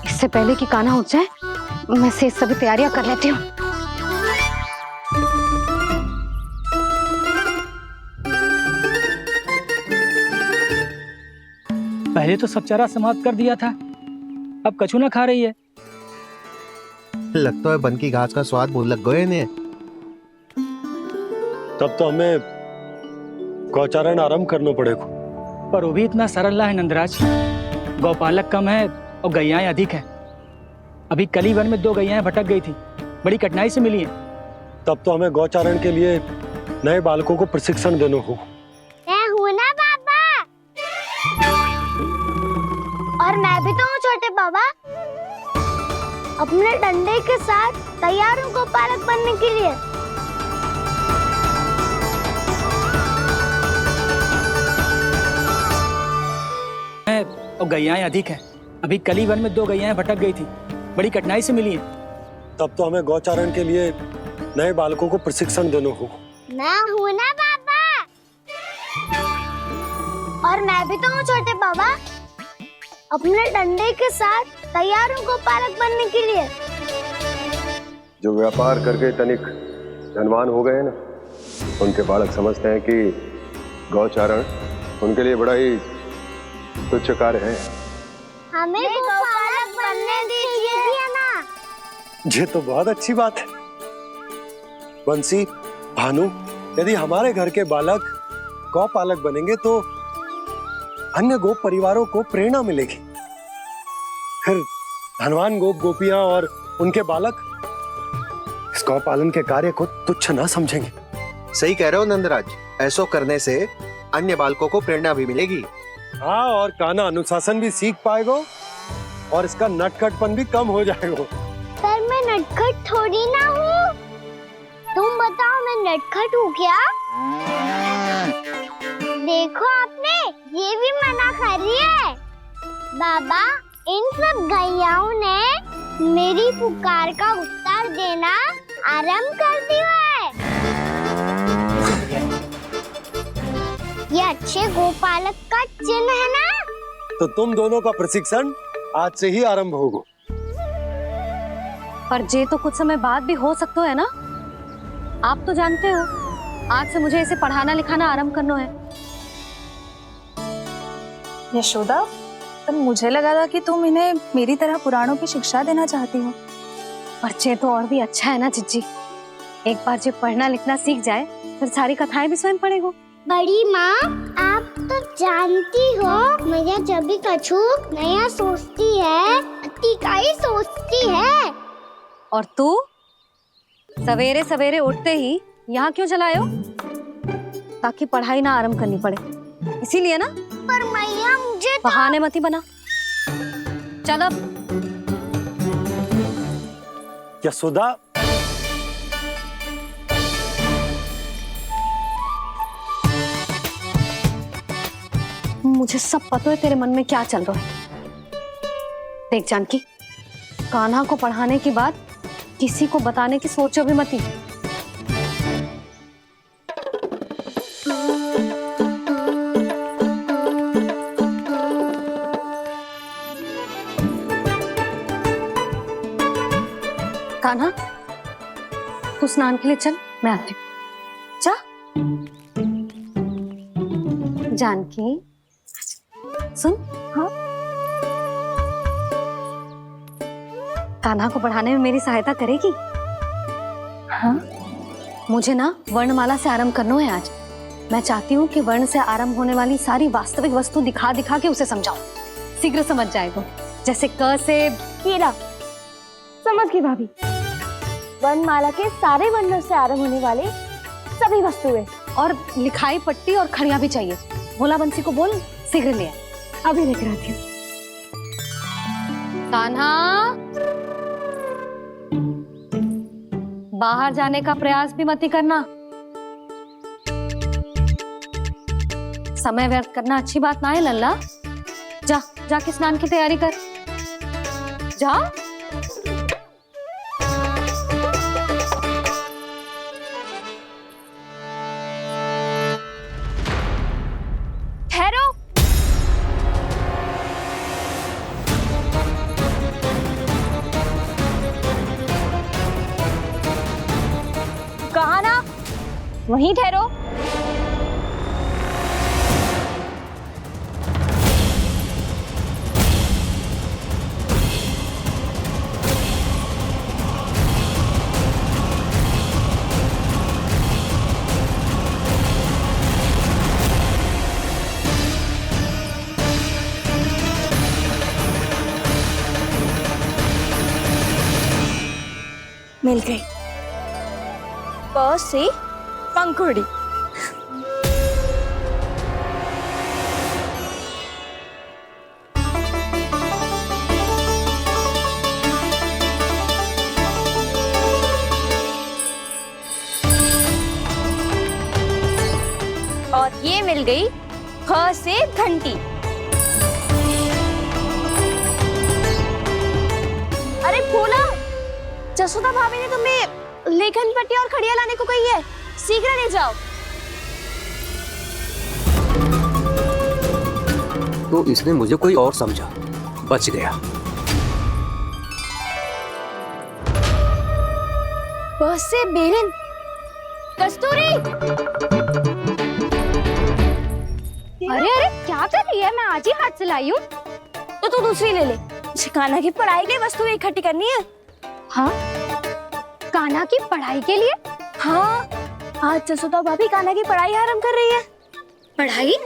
इससे पहले कि कान्हा उठ जाए, मैं से सभी तैयारियां कर लेती हूँ। पहले तो सब चारा समाप्त कर दिया था, अब कछू ना खा रही है। लगता है बन की घास का स्वाद भूल लग गए ने। तब तो हमें गौचारण आरंभ करना पड़ेगा। पर वो भी इतना सरल ना है नंदराज। गौपालक कम है और गैयाएं अधिक है। अभी कली वन में 2 गैयाएं भटक गई थी, बड़ी कठिनाई से मिली हैं। तब तो हमें गौचारण के लिए नए बालकों को प्रशिक्षण देना हो। मैं हूँ ना बाबा, और मैं भी तो हूँ छोटे बाबा। अपने डंडे के साथ तैयार हूँ गौपालक बनने के लिए। और गैयाएं अधिक है। अभी कली वन में 2 गैयाएं भटक गई थी, बड़ी कठिनाई से मिली हैं। तब तो हमें गौचारण के लिए नए बालकों को प्रशिक्षण देना हो। मैं हूँ ना बाबा, और मैं भी तो हूँ छोटे बाबा। अपने डंडे के साथ तैयार हूँ गौपालक बनने के लिए। जो व्यापार करके तनिक धनवान हो गए ना, उनके बालक समझते हैं कि गौचारण उनके लिए बड़ा ही तुच्छ कार्य है। हमें गौपालक बनने दीजिए ना। ये तो बहुत अच्छी बात है। बंसी, भानु, यदि हमारे घर के बालक गौपालक बनेंगे तो अन्य गोप परिवारों को प्रेरणा मिलेगी। फिर धनवान गोप गोपियां और उनके बालक इस गौपालन के कार्य को तुच्छ ना समझेंगे। सही कह रहे हो नंदराज, ऐसो करने से अन्य बालकों को प्रेरणा भी मिलेगी। हाँ, और कान्हा अनुशासन भी सीख पाएगा और इसका नटखटपन भी कम हो जाएगा। पर मैं नटखट थोड़ी ना हूँ। तुम बताओ मैं नटखट हूँ क्या? देखो आपने ये भी मना कर रही है। बाबा, इन सब गैयाओं ने मेरी पुकार का उत्तर देना आरंभ कर दिया है। ये अच्छे गोपालक का चिन्ह है ना? तो तुम दोनों का प्रशिक्षण आज से ही आरंभ होगा। पर जे तो कुछ समय बाद भी हो सकता है ना। आप तो जानते हो, आज से मुझे इसे पढ़ाना लिखाना आरंभ करना है। यशोदा, तब मुझे लगा था कि तुम इन्हें मेरी तरह पुराणों की शिक्षा देना चाहती हो। पर जे तो और भी अच्छा है ना जिज्जी। एक बार जब पढ़ना लिखना सीख जाए फिर सारी कथाएं भी स्वयं पढ़ेगा। बड़ी माँ, आप तो जानती हो मैया जब भी कछु नया सोचती है, अतिका ही सोचती है। और तू सवेरे सवेरे उठते ही यहाँ क्यों चलाए हो? ताकि पढ़ाई ना आरंभ करनी पड़े, इसीलिए ना। पर मैया मुझे बहाने मत ही बना। चल अब। यशोदा, मुझे सब पता है तेरे मन में क्या चल रहा है। देख जानकी, कान्हा को पढ़ाने के बाद किसी को बताने की सोचो भी मत ही। कान्हा, तू स्नान के लिए चल, मैं आती हूँ। जा। जानकी, सुन। हाँ? कान्हा को पढ़ाने में मेरी सहायता करेगी? हाँ? मुझे ना वर्णमाला से आरंभ करना है आज। मैं चाहती हूँ कि वर्ण से आरंभ होने वाली सारी वास्तविक वस्तु दिखा दिखा के उसे समझाऊं। शीघ्र समझ जाएगा। जैसे क से कीड़ा। समझ गई भाभी। वर्णमाला के सारे वर्णों से आरंभ होने वाले सभी वस्तुएं। और लिखाई पट्टी और खड़िया भी चाहिए। भोला बंसी को बोल शीघ्र ले आए। अभी लेकर आती हूँ। कान्हा, बाहर जाने का प्रयास भी मत ही करना। समय व्यर्थ करना अच्छी बात ना है लल्ला। जा, जाके स्नान की तैयारी कर। जा। ठहरो। कहा ना, वहीं ठहरो। मिल गई। प से पंखुड़ी। और ये मिल गई ख से घंटी। अरे भोला, जसोदा भाभी ने तुम्हें लेखन पट्टी और खड़िया लाने को कही है, शीघ्र ले जाओ। तो इसने मुझे कोई और समझा, बच गया। बस से बेलन। कस्तूरी। अरे अरे क्या कर रही है? मैं आज ही हाथ से लाई हूँ। तो तू दूसरी ले ले। कान्हा की पढ़ाई के लिए वस्तु इकट्ठी करनी है। हाँ, कान्हा की पढ़ाई के लिए? हाँ, आज जसोदा भाभी कान्हा की पढ़ाई आरंभ कर रही है। पढ़ाई?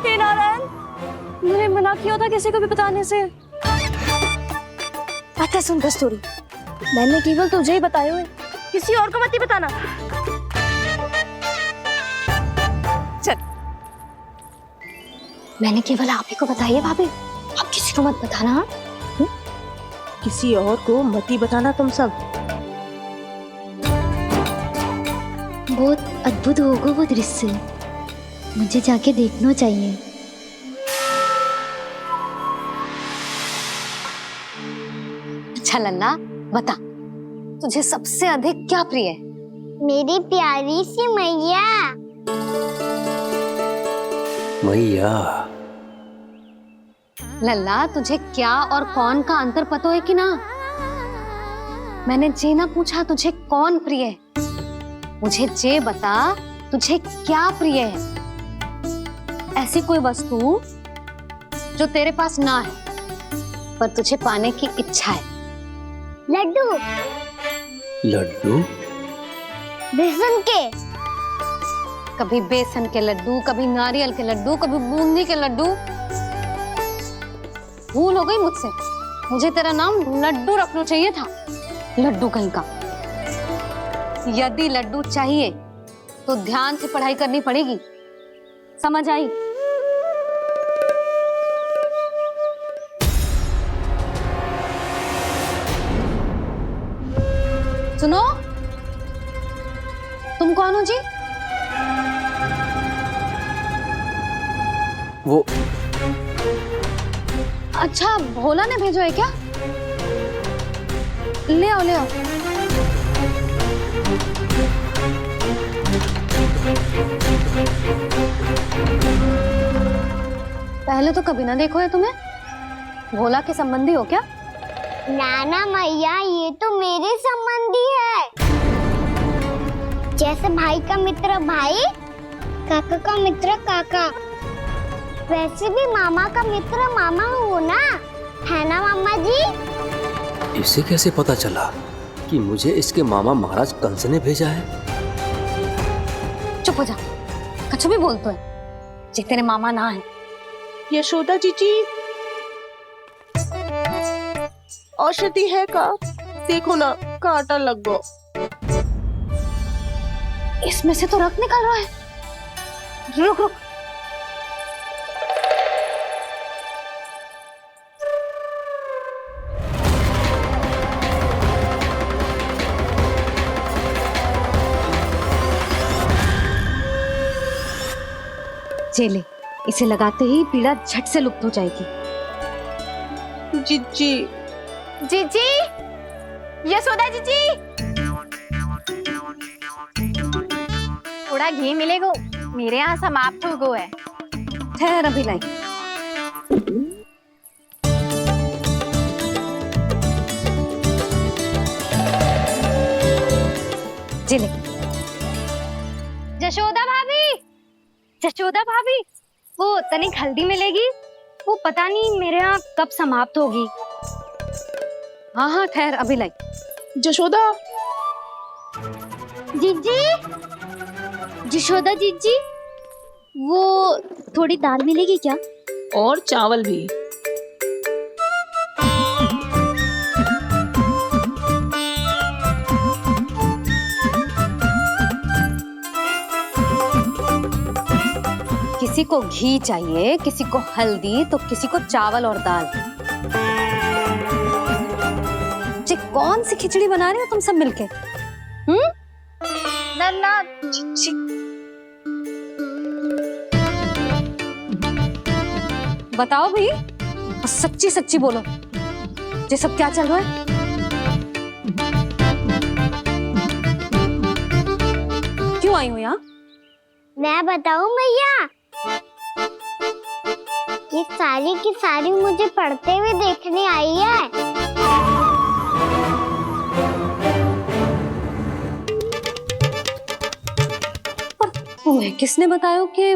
हे नारायण, मैंने मना किया था किसी को भी बताने से। अच्छा सुन कस्तूरी, मैंने केवल तुझे ही बताए हुए, किसी और को मत ही बताना। मैंने केवल आप ही को बताइए भाभी, आप किसी को मत बताना। हाँ? किसी और को मत ही बताना तुम सब। बहुत अद्भुत होगा वो दृश्य, मुझे जाके देखना चाहिए। अच्छा लल्ला, बता तुझे सबसे अधिक क्या प्रिय है? मेरी प्यारी सी मैया। मैया। लल्ला, तुझे क्या और कौन का अंतर पता है कि ना? मैंने जे ना पूछा तुझे कौन प्रिय है, मुझे जे बता तुझे क्या प्रिय है। ऐसी कोई वस्तु जो तेरे पास ना है पर तुझे पाने की इच्छा है। लड्डू। लड्डू? बेसन के। कभी बेसन के लड्डू, कभी नारियल के लड्डू, कभी बूंदी के लड्डू। भूल हो गई मुझसे, मुझे तेरा नाम लड्डू रखना चाहिए था। लड्डू कहीं का। यदि लड्डू चाहिए तो ध्यान से पढ़ाई करनी पड़ेगी, समझ आई? सुनो, तुम कौन हो जी? वो अच्छा, भोला ने भेजो है क्या? ले आओ, ले आओ। पहले तो कभी ना देखो है तुम्हें। भोला के संबंधी हो क्या? नाना मैया, ये तो मेरे संबंधी है। जैसे भाई का मित्र भाई, काका का मित्र काका, वैसे भी मामा का मित्र मामा हो ना, है ना मामा जी? इसे कैसे पता चला कि मुझे इसके मामा महाराज कंस ने भेजा है? चुप हो जा, कछु भी बोलते है जे तेरे मामा ना है। यशोदा जीजी, औषधि है का? देखो ना, कांटा लग गो। इसमें से तो रक्त निकल रहा है। रुक रुक। चले, इसे लगाते ही पीड़ा झट से लुप्त हो जाएगी। जीजी, जीजी, यशोदा जीजी, थोड़ा घी मिलेगा? मेरे यहाँ समाप्त हो गया है। ठहर, अभी लाई। जिले। जशोदा भाभी, जशोदा भाभी, वो तनिक हल्दी मिलेगी? वो पता नहीं मेरे यहाँ कब समाप्त होगी। हाँ हाँ, ठहर, अभी लाई। जशोदा। जीजी, जशोदा जीजी, वो थोड़ी दाल मिलेगी क्या? और चावल भी। किसी को घी चाहिए, किसी को हल्दी, तो किसी को चावल और दाल। जी, कौन सी खिचड़ी बना रहे हो तुम सब मिलके? नन्ना, बताओ भाई, सच्ची सच्ची बोलो, ये सब क्या चल रहा है? क्यों आई हो यहाँ? मैं बताऊं भैया, ये सारी की सारी मुझे पढ़ते हुए देखने आई है। तुम्हें किसने बताया कि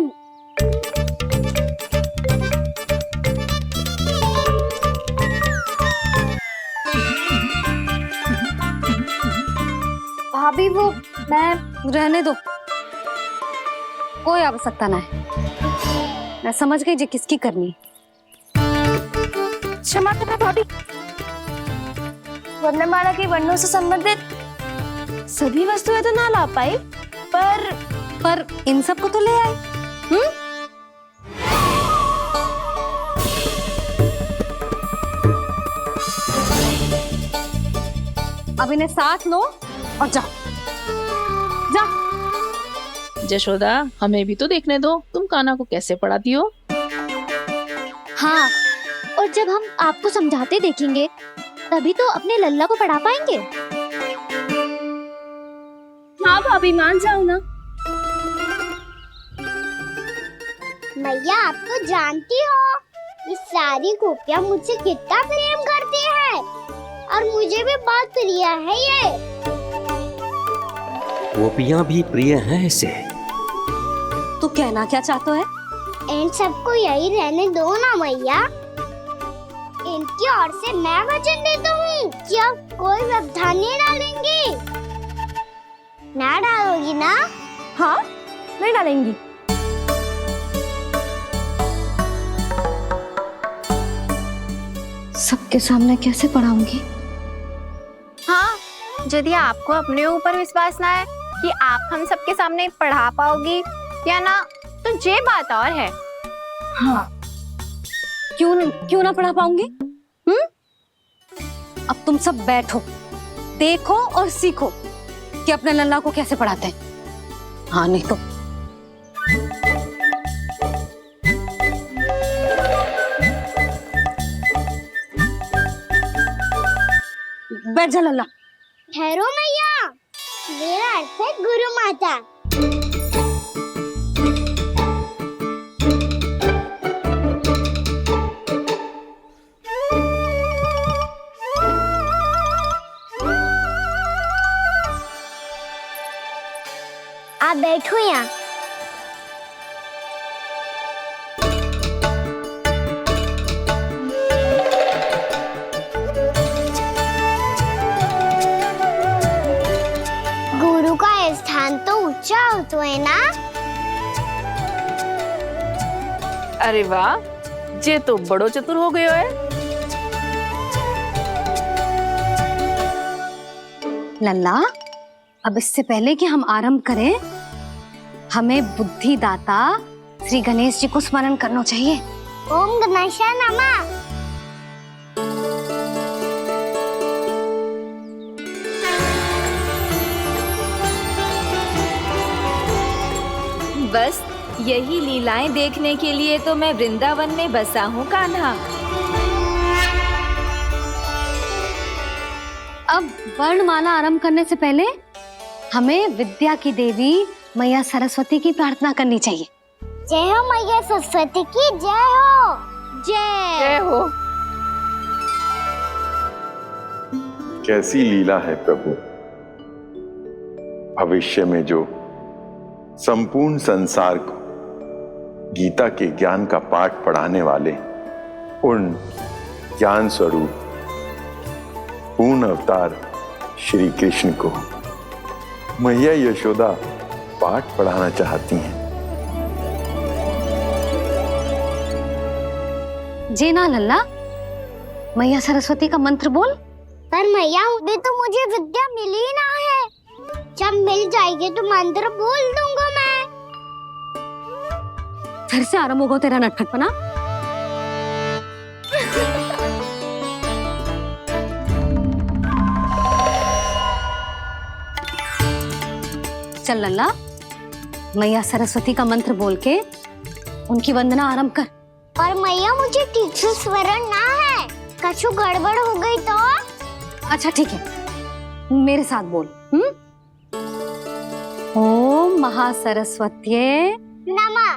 भाभी? वो मैं रहने दो, कोई आवश्यकता ना है। मैं समझ गई जी किसकी करनी। क्षमा करना भाभी, वर्णमाला के वर्णों से संबंधित सभी वस्तुएं तो ना ला पाई, पर इन सब को तो ले आए। अब इन्हें साथ लो और जाओ जा। यशोदा, हमें भी तो देखने दो तुम कान्हा को कैसे पढ़ाती हो। हाँ, और जब हम आपको समझाते देखेंगे तभी तो अपने लल्ला को पढ़ा पाएंगे। हाँ भाभी, मान जाओ ना। मैया, आप तो जानती हो ये सारी गोपियाँ मुझसे कितना प्रेम करती है और मुझे भी बहुत प्रिय है ये। गोपियाँ भी प्रिय हैं इसे। तू कहना क्या चाहता है? इन सबको यही रहने दो ना मैया। इनकी ओर से मैं वचन देता हूँ कि अब कोई व्यवधान नहीं डालेंगी। ना डालोगी ना? हाँ, नहीं डालेंगी। सबके सामने कैसे पढ़ाऊंगी? हाँ, यदि आपको अपने ऊपर विश्वास ना है कि आप हम सबके सामने पढ़ा पाओगी या ना, तो ये बात और है। हाँ, क्यों ना पढ़ा पाऊंगी? अब तुम सब बैठो, देखो और सीखो कि अपने लल्ला को कैसे पढ़ाते हैं। हाँ, नहीं तो बैठ जा लल्ला। ठहरो मैया, मेरा अर्थ है गुरु माता। आप बैठो यहाँ। गुरु का स्थान तो ऊंचा होता है ना? अरे वाह, ये तो बड़ो चतुर हो गयो है। लल्ला, अब इससे पहले कि हम आरंभ करें, हमें बुद्धिदाता श्री गणेश जी को स्मरण करना चाहिए। ओम गणेशाय नमः। बस यही लीलाएं देखने के लिए तो मैं वृंदावन में बसा हूँ कान्हा। अब वर्णमाला आरंभ करने से पहले हमें विद्या की देवी मैया सरस्वती की प्रार्थना करनी चाहिए। जय हो मैया सरस्वती की, जय हो। जय हो। कैसी लीला है प्रभु। भविष्य में जो संपूर्ण संसार को गीता के ज्ञान का पाठ पढ़ाने वाले उन ज्ञान स्वरूप पूर्ण अवतार श्री कृष्ण को मैया यशोदा पाठ पढ़ाना चाहती हैं। जी ना लल्ला, मैया सरस्वती का मंत्र बोल। पर मैया, अभी तो मुझे विद्या मिली ना है। जब मिल जाएगी तो मंत्र बोल दूंगा मैं। फिर से आरंभ होगा तेरा नटखटपना। चल लल्ला, मैया सरस्वती का मंत्र बोल के उनकी वंदना आरंभ कर। पर मैया, मुझे ठीक से स्मरण ना है, कछु गड़बड़ हो गई तो? अच्छा ठीक है, मेरे साथ बोल। ओम महासरस्वत्यै नमः।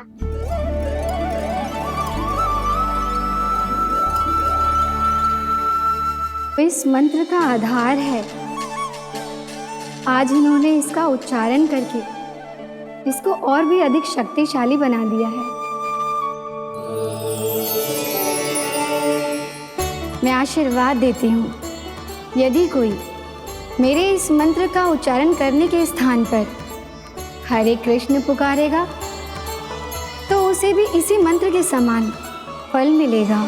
इस मंत्र का आधार है। आज इन्होंने इसका उच्चारण करके इसको और भी अधिक शक्तिशाली बना दिया है। मैं आशीर्वाद देती हूँ, यदि कोई मेरे इस मंत्र का उच्चारण करने के स्थान पर हरे कृष्ण पुकारेगा तो उसे भी इसी मंत्र के समान फल मिलेगा।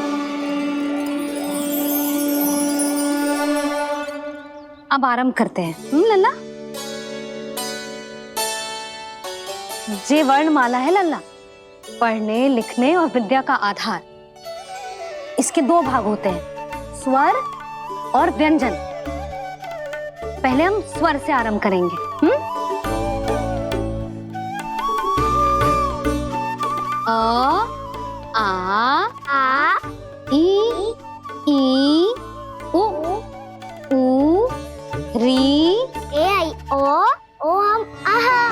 अब आरंभ करते हैं। लल्ला, जे वर्णमाला है लल्ला, पढ़ने लिखने और विद्या का आधार। इसके दो भाग होते हैं, स्वर और व्यंजन। पहले हम स्वर से आरंभ करेंगे। अ, आ, ई, उ, री, ए आई ओ हम आहा।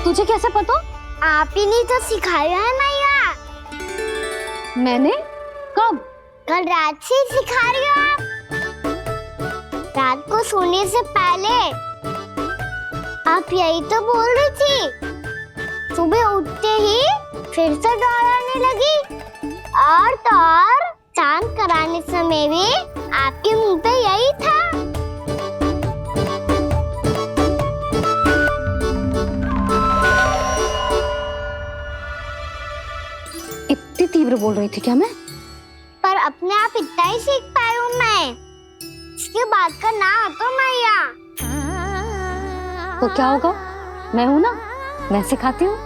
तुझे कैसे पता? आप ही नहीं तो सिखाया है मैया। मैंने? कब? कल रात से सिखा रही हो आप। रात को सोने से पहले आप यही तो बोल रही थी। सुबह उठते ही फिर से डराने लगी, और तो और स्नान कराने समय भी आपके मुंह पे यही था। इतनी तीव्र बोल रही थी क्या मैं? पर अपने आप इतना ही सीख पाई हूँ मैं। इसके बाद का ना तो मैया। तो क्या होगा? मैं हूं ना, मैं सिखाती हूँ।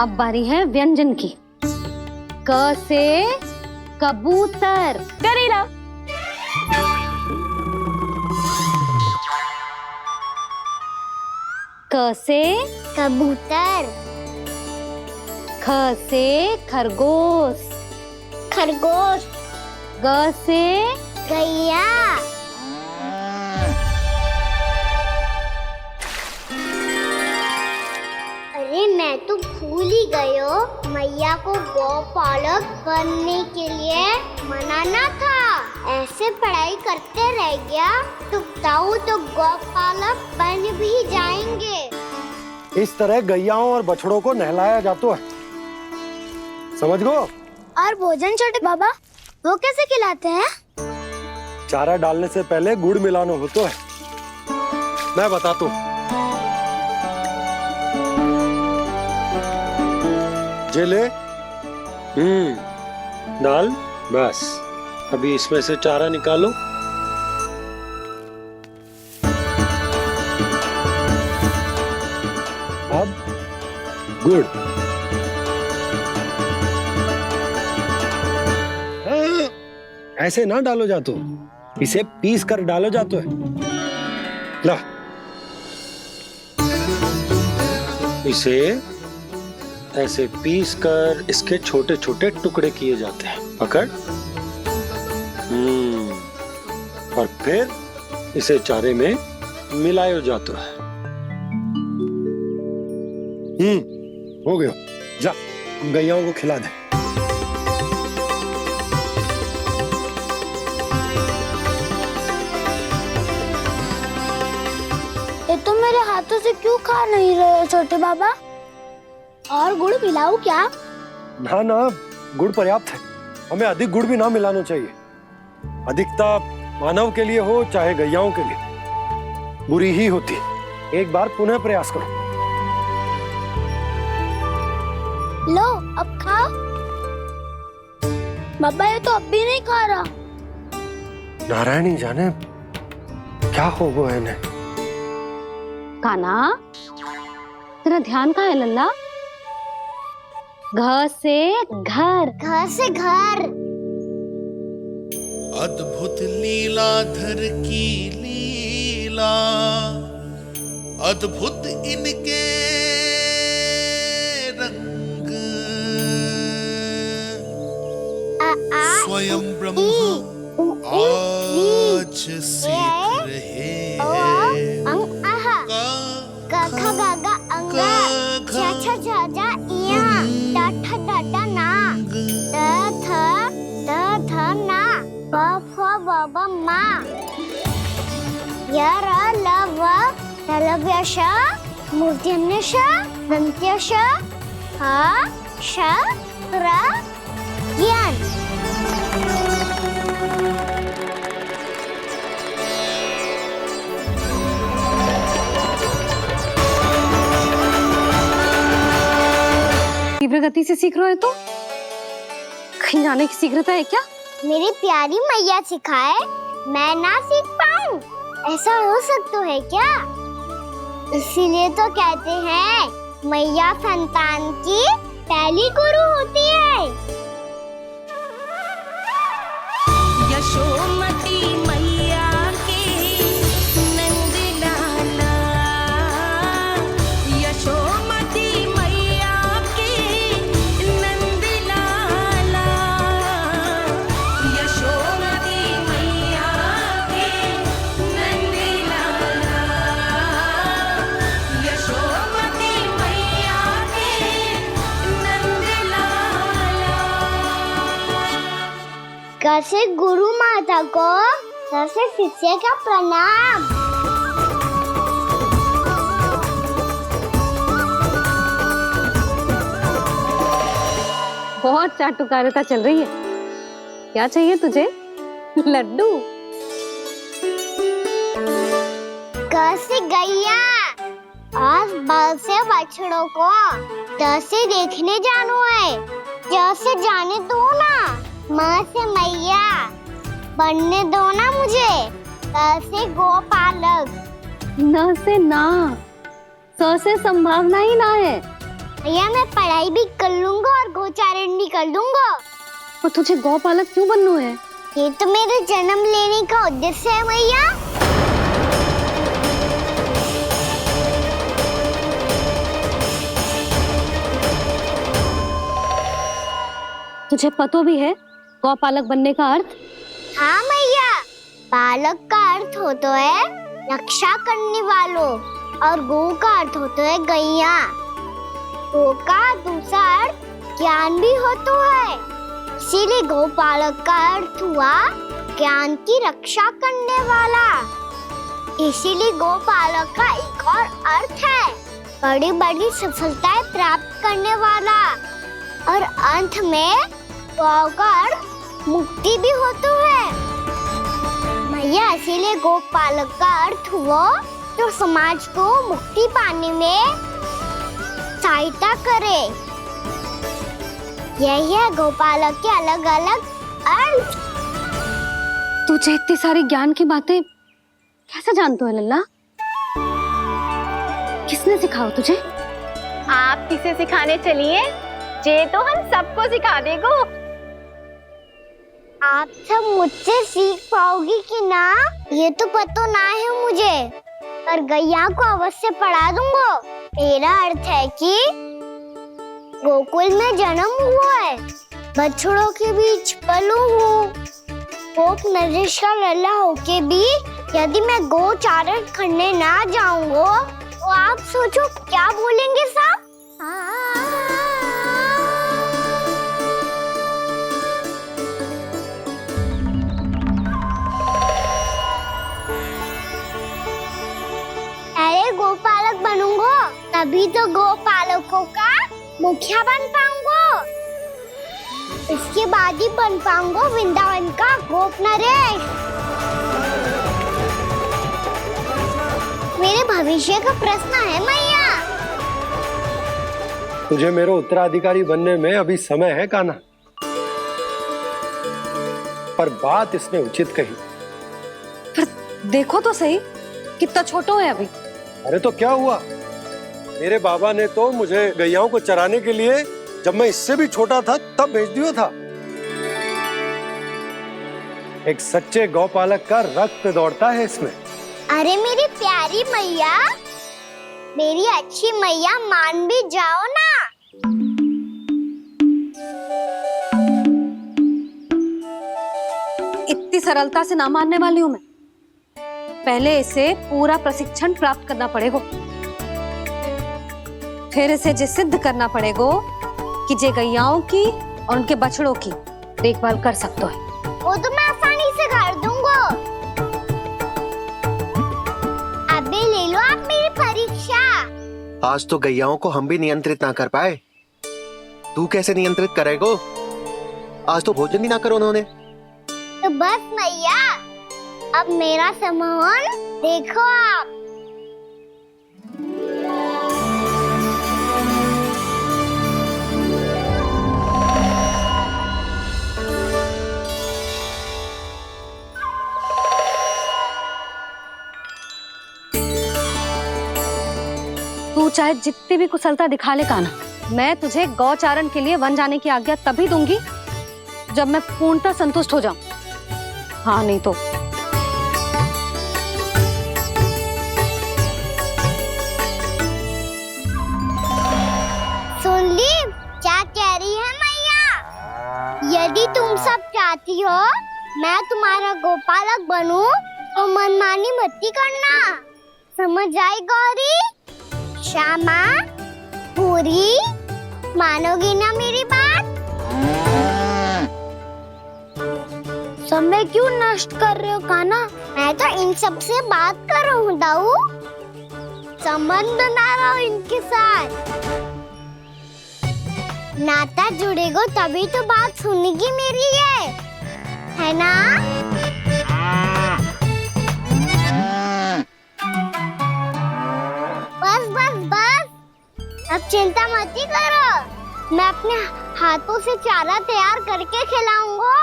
अब बारी है व्यंजन की। क से कबूतर। करेला। क से कबूतर। ख से खरगोश। खरगोश। ग से गैया। अरे मैं तो भूल ही गई हूँ, मैया को गौपालक बनने के लिए मनाना था। ऐसे पढ़ाई करते रह गया तो ताऊ तो गौपालक बन भी जाएंगे। इस तरह गैयाओं और बछड़ों को नहलाया जाता है, समझ गो? और भोजन छोटे बाबा वो कैसे खिलाते हैं? चारा डालने से पहले गुड़ मिलाना होता है। मैं बताता हूँ। जे ले, डाल, बस। अभी इसमें से चारा निकालो। अब गुड़। ऐसे ना डालो जातो, इसे पीस कर डालो जातो है। ला, इसे ऐसे पीस कर इसके छोटे छोटे टुकड़े किए जाते हैं। पकड़। और फिर इसे चारे में मिलाया जाता है। हो गया। जा, गैयाओं को खिला दे। ये तो मेरे हाथों से क्यों खा नहीं रहे हो छोटे बाबा? और गुड़ मिलाऊं क्या? ना ना, गुड़ पर्याप्त है। हमें अधिक गुड़ भी ना मिलाना चाहिए। अधिकता मानव के लिए हो चाहे गैयाओं के लिए बुरी ही होती है। एक बार पुनः प्रयास करो। लो, अब खाओ। बाबा ये तो अब भी नहीं खा रहा। नारायणी जाने क्या हो गया है इन्हें। काना, तेरा ध्यान कहाँ है लल्ला? घ से घर। घर से घर। अद्भुत लीलाधर की लीला, अद्भुत इनके रंग, स्वयं ब्रह्मा आज सीख रहे हैं। गा गा गा अंगा, छा छा जा जा इया, डा ठा डा डा ना, द थ ना, ब फ ब ब मा, य र ल व रलव्य श, मूर्धन्य श, दन्त्य श, ह श र ज्ञान। तीव्र गति से सीख रहे हो तो कहीं जाने की शीघ्रता है क्या? मेरी प्यारी मैया सिखाए, मैं ना सीख पाऊं, ऐसा हो सकता है क्या? इसीलिए तो कहते हैं मैया संतान की पहली गुरु होती है। यशोमती मैया के नंद लाला, यशोमती मैया के नंद लाला, यशोमती मैया के नंद लाला, यशोमती मैया के नंद लाला। कैसे गुरु माता को कैसे शिष्य का प्रणाम। बहुत चाटुकारिता चल रही है। क्या चाहिए तुझे? लड्डू? कैसे गैया आज बल से बछड़ों को कैसे देखने जानो है, कैसे जाने दो ना, माँ से मैया बनने दो ना मुझे, कैसे गोपालक। न से ना, स से संभावना ही ना है। भैया मैं पढ़ाई भी कर लूंगा और गोचारण भी कर दूंगा। और तुझे गौपालक क्यों बनना है? ये तो मेरे जन्म लेने का उद्देश्य है मैया। तुझे पता भी है गौपालक बनने का अर्थ? हाँ मैया, पालक का अर्थ होता है रक्षा करने वालों और गो का अर्थ होता है गैया। गो का दूसरा अर्थ ज्ञान भी होता है, इसीलिए गोपालक का अर्थ हुआ ज्ञान की रक्षा करने वाला। इसीलिए गोपालक का एक और अर्थ है बड़ी बड़ी सफलताएं प्राप्त करने वाला, और अंत में गौ का अर्थ मुक्ति भी होता है मैया। इसीलिए गोपालक का अर्थ हुआ जो समाज को मुक्ति पाने में सहायता करे। यही है गोपालक के अलग अलग अर्थ। तुझे इतनी सारी ज्ञान की बातें कैसे जानते हो लल्ला? किसने सिखाओ तुझे? आप किसे सिखाने चलिए, जे तो हम सबको सिखा देगो। आप सब मुझसे सीख पाओगी कि ना ये तो पता ना है मुझे, पर गैया को अवश्य पढ़ा दूंगा। मेरा अर्थ है कि गोकुल में जन्म हुआ है, बछड़ों के बीच पलू हूँ, गोप नरेश का लल्ला होके भी यदि मैं गोचारण करने ना जाऊंगा तो आप सोचो क्या बोलेंगे साहब? अरे गोपालक बनूंगा तभी तो गोपालकों का मुखिया बन पाऊंगा, इसके बाद ही बन पाऊंगा वृंदावन का गोप नरेश। मेरे भविष्य का प्रश्न है मैया। तुझे मेरा उत्तराधिकारी बनने में अभी समय है कान्हा, पर बात इसने उचित कही। पर देखो तो सही कितना छोटो है अभी। अरे तो क्या हुआ, मेरे बाबा ने तो मुझे गैयाओं को चराने के लिए जब मैं इससे भी छोटा था तब भेज दिया था। एक सच्चे गौपालक का रक्त दौड़ता है इसमें। अरे मेरी प्यारी मैया, मेरी अच्छी मैया, मान भी जाओ ना। इतनी सरलता से ना मानने वाली हूँ मैं। पहले इसे पूरा प्रशिक्षण प्राप्त करना पड़ेगा, फिर इसे जे सिद्ध करना पड़ेगा कि जे गैयाओं की और उनके बछड़ों की देखभाल कर सकते है। वो तो मैं आसानी से कर दूंगा। अबे ले लो आप मेरी परीक्षा। आज तो गैयाओं को हम भी नियंत्रित ना कर पाए, तू कैसे नियंत्रित करेगो? आज तो भोजन ही ना करो उन्होंने। तो बस मैया, अब मेरा सम्मान देखो आप। तू चाहे जितनी भी कुशलता दिखा ले कान्हा, मैं तुझे गौचारण के लिए वन जाने की आज्ञा तभी दूंगी जब मैं पूर्णतः संतुष्ट हो जाऊं। हाँ नहीं तो सुन ली क्या कह रही है मैया? यदि तुम सब चाहती हो मैं तुम्हारा गोपालक बनूं तो मनमानी मत करना, समझ आई गौरी? श्यामा, पूरी, मानोगी ना मेरी बात? समय क्यों नष्ट कर रहे हो कान्हा? मैं तो इन सब से बात कर रहा हूँ दाऊ, संबंध बना रहा हूँ इनके साथ। नाता जुड़ेगा तभी तो बात सुनेगी मेरी है ना? बस बस बस, अब चिंता मत ही करो, मैं अपने हाथों से चारा तैयार करके खिलाऊंगा।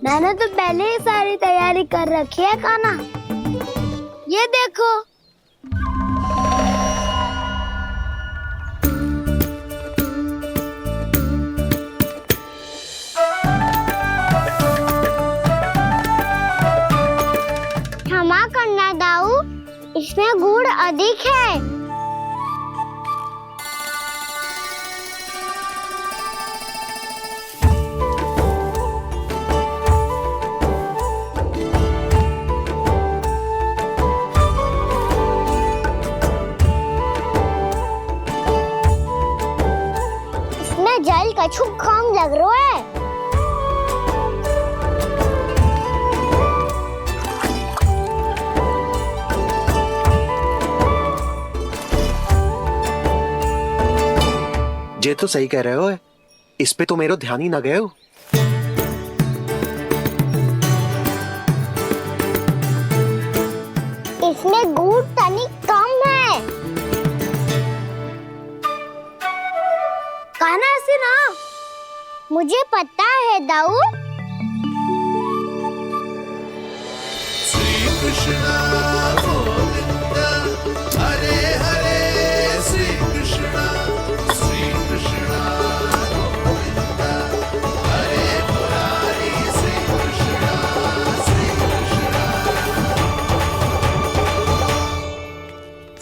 मैंने तो पहले ही सारी तैयारी कर रखी है कान्हा, ये देखो। क्षमा करना दाऊ, इसमें गुड़ अधिक है। इसमें जल कछु कम लग रहा है। ये तो सही कह रहे हो, इस पे तो मेरे ध्यान ही ना गए हो। इसमें गुड़ तनिक कम है। कान्हा ऐसे ना, मुझे पता है दाऊ। श्री कृष्ण गोविंद हरे हरे, श्री कृष्ण गोविंद हरे मुरारी, श्री कृष्ण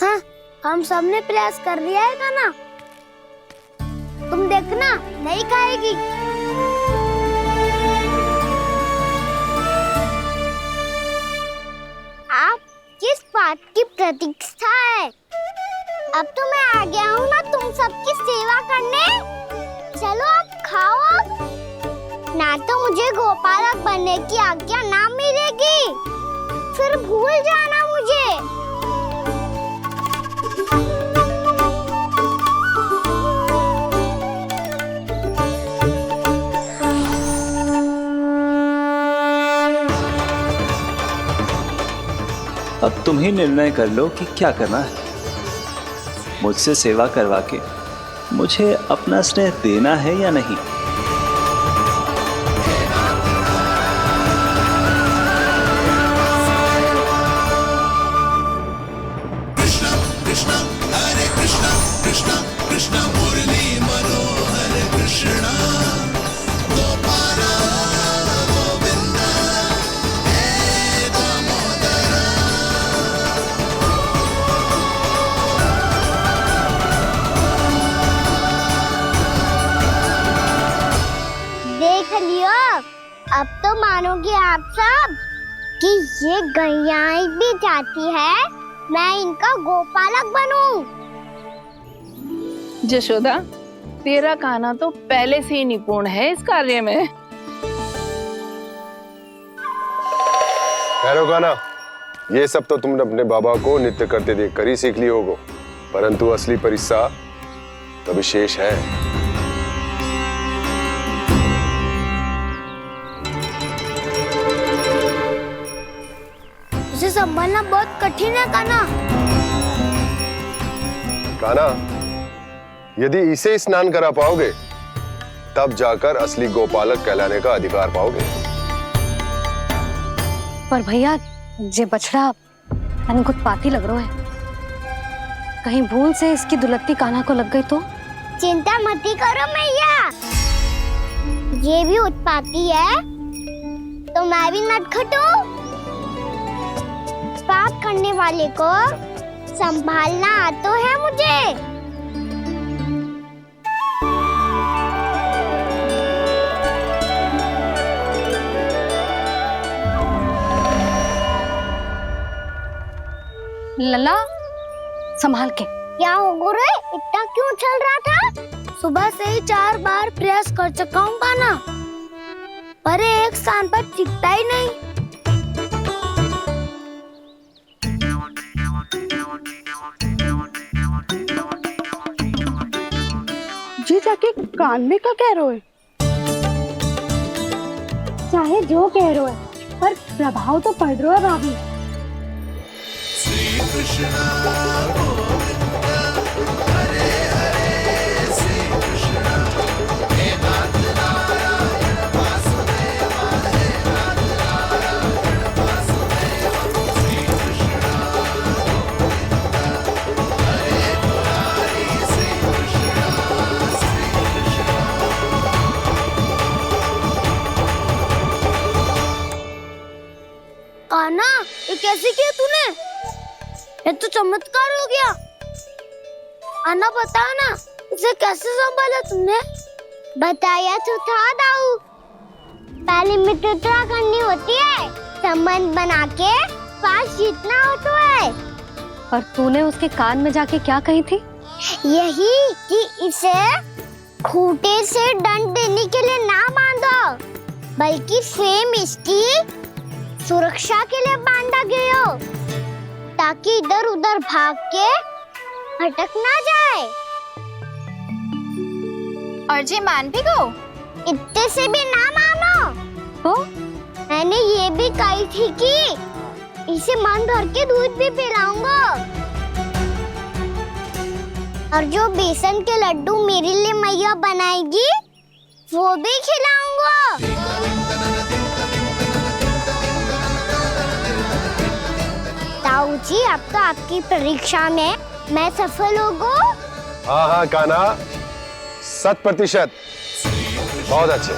हाँ, हम सबने प्रयास कर लिया है कान्हा, तुम देखना नहीं खाएगी। आप किस बात की प्रतीक्षा है? अब तो मैं आ गया हूँ ना तुम सबकी सेवा करने। चलो अब खाओ अब। ना तो मुझे गोपालक बनने की आज्ञा ना मिलेगी, फिर भूल जाना मुझे। अब तुम ही निर्णय कर लो कि क्या करना है। मुझसे सेवा करवा के मुझे अपना स्नेह देना है या नहीं। कृष्ण कृष्ण हरे कृष्ण कृष्ण कृष्ण मुरली मनोहर कृष्ण गोपाल गोविंद हे दामोदर। देख लियो, अब तो मानोगे आप सब कि ये गैयाएं भी चाहती है मैं इनका गोपालक बनूं। जशोदा, तेरा कान्हा तो पहले से ही निपुण है इस कार्य में। खैर गाना, ये सब तो तुमने अपने बाबा को नृत्य करते देख कर ही सीख ली होगो, परंतु असली परिस्सा तो विशेष है। इसे संभालना बहुत कठिन है कान्हा। कान्हा, यदि इसे स्नान करा पाओगे तब जाकर असली गोपालक कहलाने का अधिकार पाओगे। पर भैया जे बछड़ा कुछ पाती लग रहा है। कहीं भूल से इसकी दुलत्ती कान्हा को लग गई तो? चिंता मत करो मैया, ये भी उत्पाती है तो मैं भी नटखट हूँ। पाप करने वाले को संभालना आता है मुझे। लला संभाल के। क्या हो गुरु, इतना क्यों चल रहा था? सुबह से ही 4 बार प्रयास कर चुका हूँ कान्हा, पर एक स्थान पर टिकता ही नहीं। जी जाके कान में क्या कह रहे हो? चाहे जो कह रहे हो पर प्रभाव तो पड़ रहा है भाभी। श्री कृष्णा गोविंद हरे हरे, श्री कृष्णा हे नाथ नारायण वासुदेवा, हे नाथ नारायण वासुदेवा, श्री कृष्णा गोविंद हरे मुरारी, श्री कृष्णा श्री कृष्णा। कान्हा, ये कैसे किया तूने? ये तो चमत्कार हो गया। अन्ना बता ना, इसे कैसे संभाला तुमने? बताया तो था दाऊ, पहले मित्रता करनी होती है, संबंध बना के पास जीतना होता है। पर तूने उसके कान में जाके क्या कही थी? यही कि इसे खूंटे से दंड देने के लिए ना बांधो, बल्कि स्वयं इसकी सुरक्षा के लिए बांधा गया हो, ताकि इधर उधर भाग के भटक ना जाए। और जी मान भी गो? इतने से भी ना मानो तो मैंने ये भी कही थी कि इसे मन भर के दूध भी पिलाऊंगा, और जो बेसन के लड्डू मेरे लिए मैया बनाएगी वो भी खिलाऊंगा। ताऊ जी, अब तो आपकी परीक्षा में मैं सफल होगा। हाँ हाँ कान्हा, 100%। बहुत अच्छे।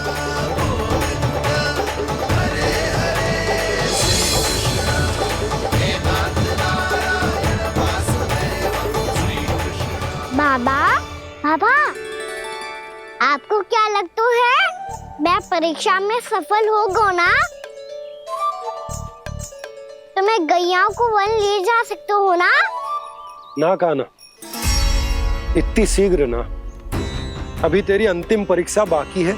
बाबा, बाबा, आपको क्या लगता है मैं परीक्षा में सफल होगा ना? तो मैं गैया को वन ले जा सकता हूँ ना? ना कान्हा, इतनी शीघ्र ना, अभी तेरी अंतिम परीक्षा बाकी है।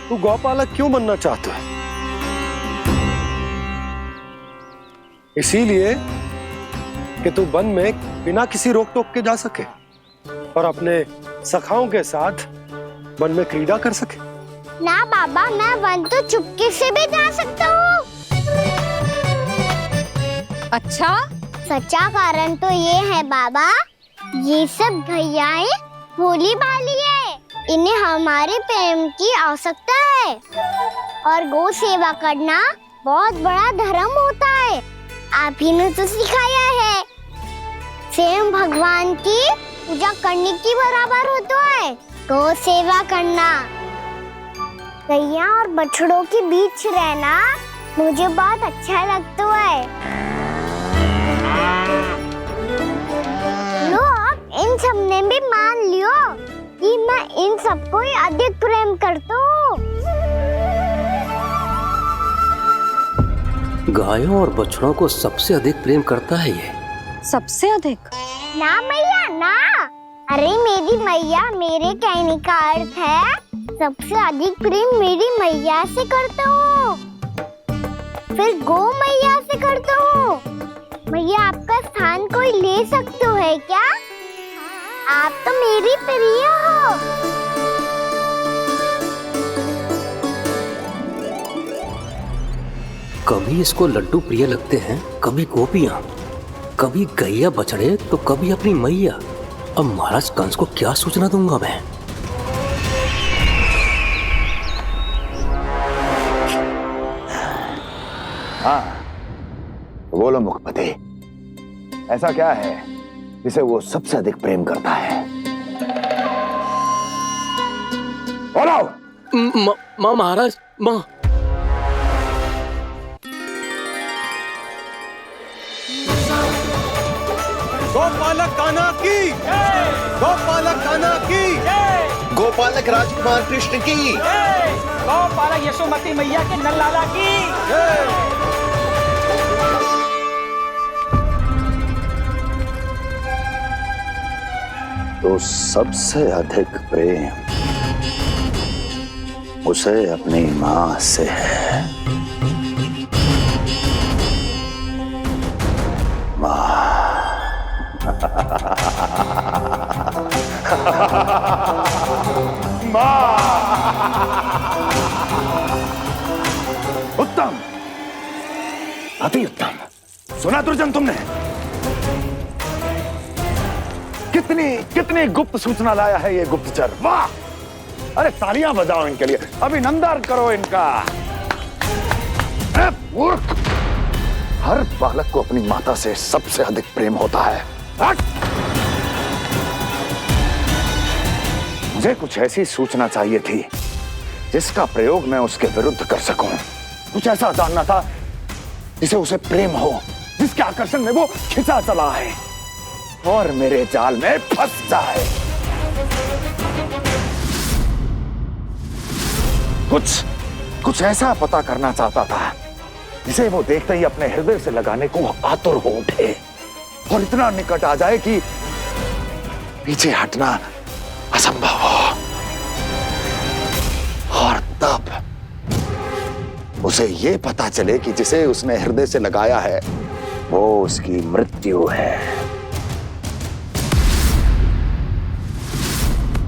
तू गौपालक क्यों बनना चाहता है? इसीलिए कि तू वन में बिना किसी रोक टोक के जा सके और अपने सखाओं के साथ वन में क्रीड़ा कर सके। ना बाबा, मैं वन तो चुपके से भी जा सकता हूँ। अच्छा? सच्चा कारण तो ये है बाबा, ये सब भैयाएं भोली भाली है, इन्हें हमारे प्रेम की आवश्यकता है, और गौ सेवा करना बहुत बड़ा धर्म होता है। आप ही ने तो सिखाया है, स्वयं भगवान की पूजा करने की बराबर होता है गौ सेवा करना। गैया और बछड़ों के बीच रहना मुझे बहुत अच्छा लगता है। लो, अब इन सब ने भी मान लियो कि मैं इन सबको ही अधिक प्रेम करता हूँ। गायों और बछड़ों को सबसे अधिक प्रेम करता है ये। सबसे अधिक? ना मैया ना, अरे मेरी मैया, मेरे कहने का अर्थ है सबसे अधिक प्रेम मेरी मैया से करता हूँ, फिर गौ मैया से करता हूँ। मैया, आपका स्थान कोई ले सकते है क्या? आप तो मेरी प्रिय हो। कभी इसको लड्डू प्रिय लगते हैं, कभी गोपियां, कभी गैया बछड़े, तो कभी अपनी मैया। अब महाराज कंस को क्या सूचना दूंगा मैं? हाँ, बोलो मुखपति, ऐसा क्या है जिसे वो सबसे अधिक प्रेम करता है? बोलो। माँ महाराज, माँ। गोपालक कान्हा की, गोपालक कान्हा की, गोपालक राजकुमार कृष्ण की, गोपालक यशोमती मैया के नल्लाला की। तो सबसे अधिक प्रेम उसे अपनी मां से है। मां। उत्तम, अति उत्तम। सुना दुर्जन तुमने? कितनी कितनी गुप्त सूचना लाया है ये गुप्तचर। वाह! अरे तालियां बजाओ इनके लिए, अभिनंदन करो इनका। मूर्ख! हर बालक को अपनी माता से सबसे अधिक प्रेम होता है। मुझे कुछ ऐसी सूचना चाहिए थी जिसका प्रयोग मैं उसके विरुद्ध कर सकूं। कुछ ऐसा जानना था जिसे उसे प्रेम हो, जिसके आकर्षण में वो खिंचा चला है और मेरे जाल में फंस जाए। कुछ ऐसा पता करना चाहता था जिसे वो देखते ही अपने हृदय से लगाने को आतुर हो उठे और इतना निकट आ जाए कि पीछे हटना असंभव हो। और तब उसे ये पता चले कि जिसे उसने हृदय से लगाया है वो उसकी मृत्यु है।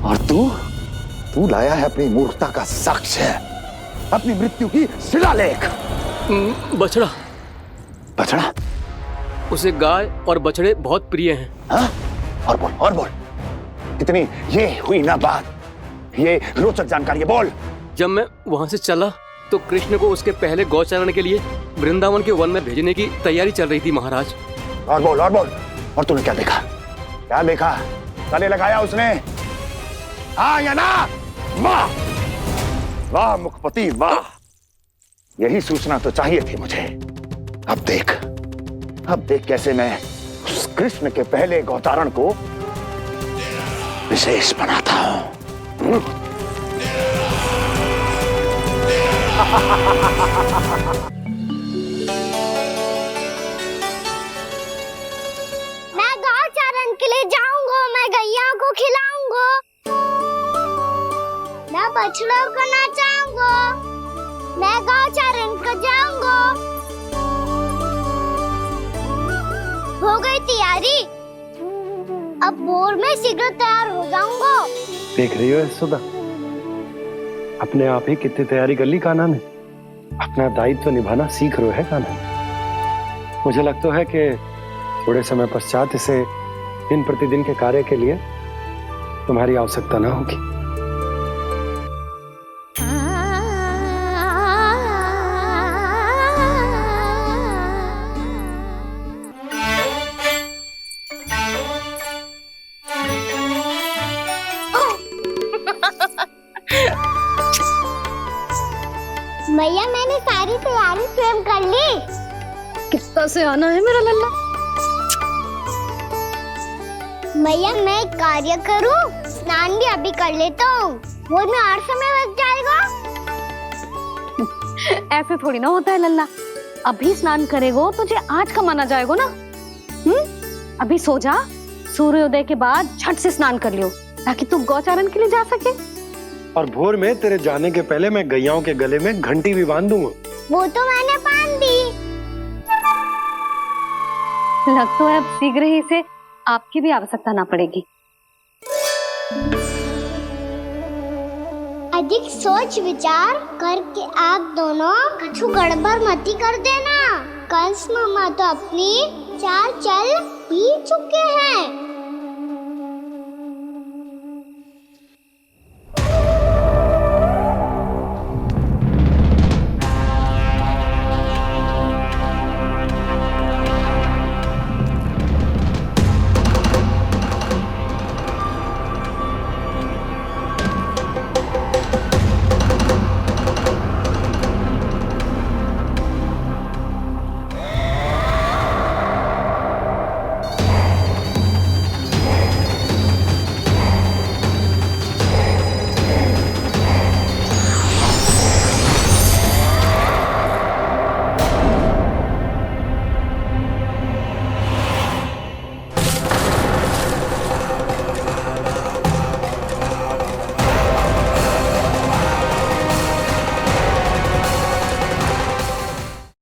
और तू लाया है अपनी मूर्खता का साक्ष्य, अपनी मृत्यु की शिलालेख। बछड़ा। बछड़ा? उसे गाय और बछड़े बहुत प्रिय हैं। हाँ? और बोल। कितनी ये हुई ना बात, ये रोचक जानकारी बोल। जब मैं वहां से चला तो कृष्ण को उसके पहले गौचारण के लिए वृंदावन के वन में भेजने की तैयारी चल रही थी महाराज। और बोल। और तूने क्या देखा? गले लगाया उसने? हाँ या ना? वाह मुखपति वाह, यही सूचना तो चाहिए थी मुझे। अब देख कैसे मैं उस कृष्ण के पहले गौतारण को विशेष बनाता हूं। मैं गौचारण के लिए जाऊंगा, मैं गैया को खिलाऊंगा, मैं बछड़ों को नचाऊंगा, मैं गौचारण को जाऊंगा। हो गई तैयारी, अब भोर में शीघ्र तैयार हो जाऊंगा। देख रही हो यशोदा, अपने आप ही कितनी तैयारी कर ली कान्हा ने। अपना दायित्व निभाना सीख रहे है कान्हा। मुझे लगता है कि थोड़े समय पश्चात इसे दिन प्रतिदिन के कार्य के लिए तुम्हारी आवश्यकता ना होगी। भैया मैंने सारी तैयारी स्वयं कर ली। कितना से आना है मेरा लल्ला? भैया मैं एक कार्य करूं, स्नान भी अभी कर लेता हूँ, वो में और समय लग जाएगा। ऐसे थोड़ी ना होता है लल्ला, अभी स्नान करेगो तुझे आज का माना जाएगा ना। अभी सो जा, सूर्योदय के बाद झट से स्नान कर लियो ताकि तू गौचारण के लिए जा सके। और भोर में तेरे जाने के पहले मैं गैयाओं के गले में घंटी भी बांध दूंगा। वो तो मैंने बांध दी। लग तो है अब शीघ्र ही से आपकी भी आवश्यकता ना पड़ेगी। अधिक सोच विचार करके आप दोनों कछु गड़बड़ मती कर देना। कंस मामा तो अपनी चाल चल भी चुके हैं।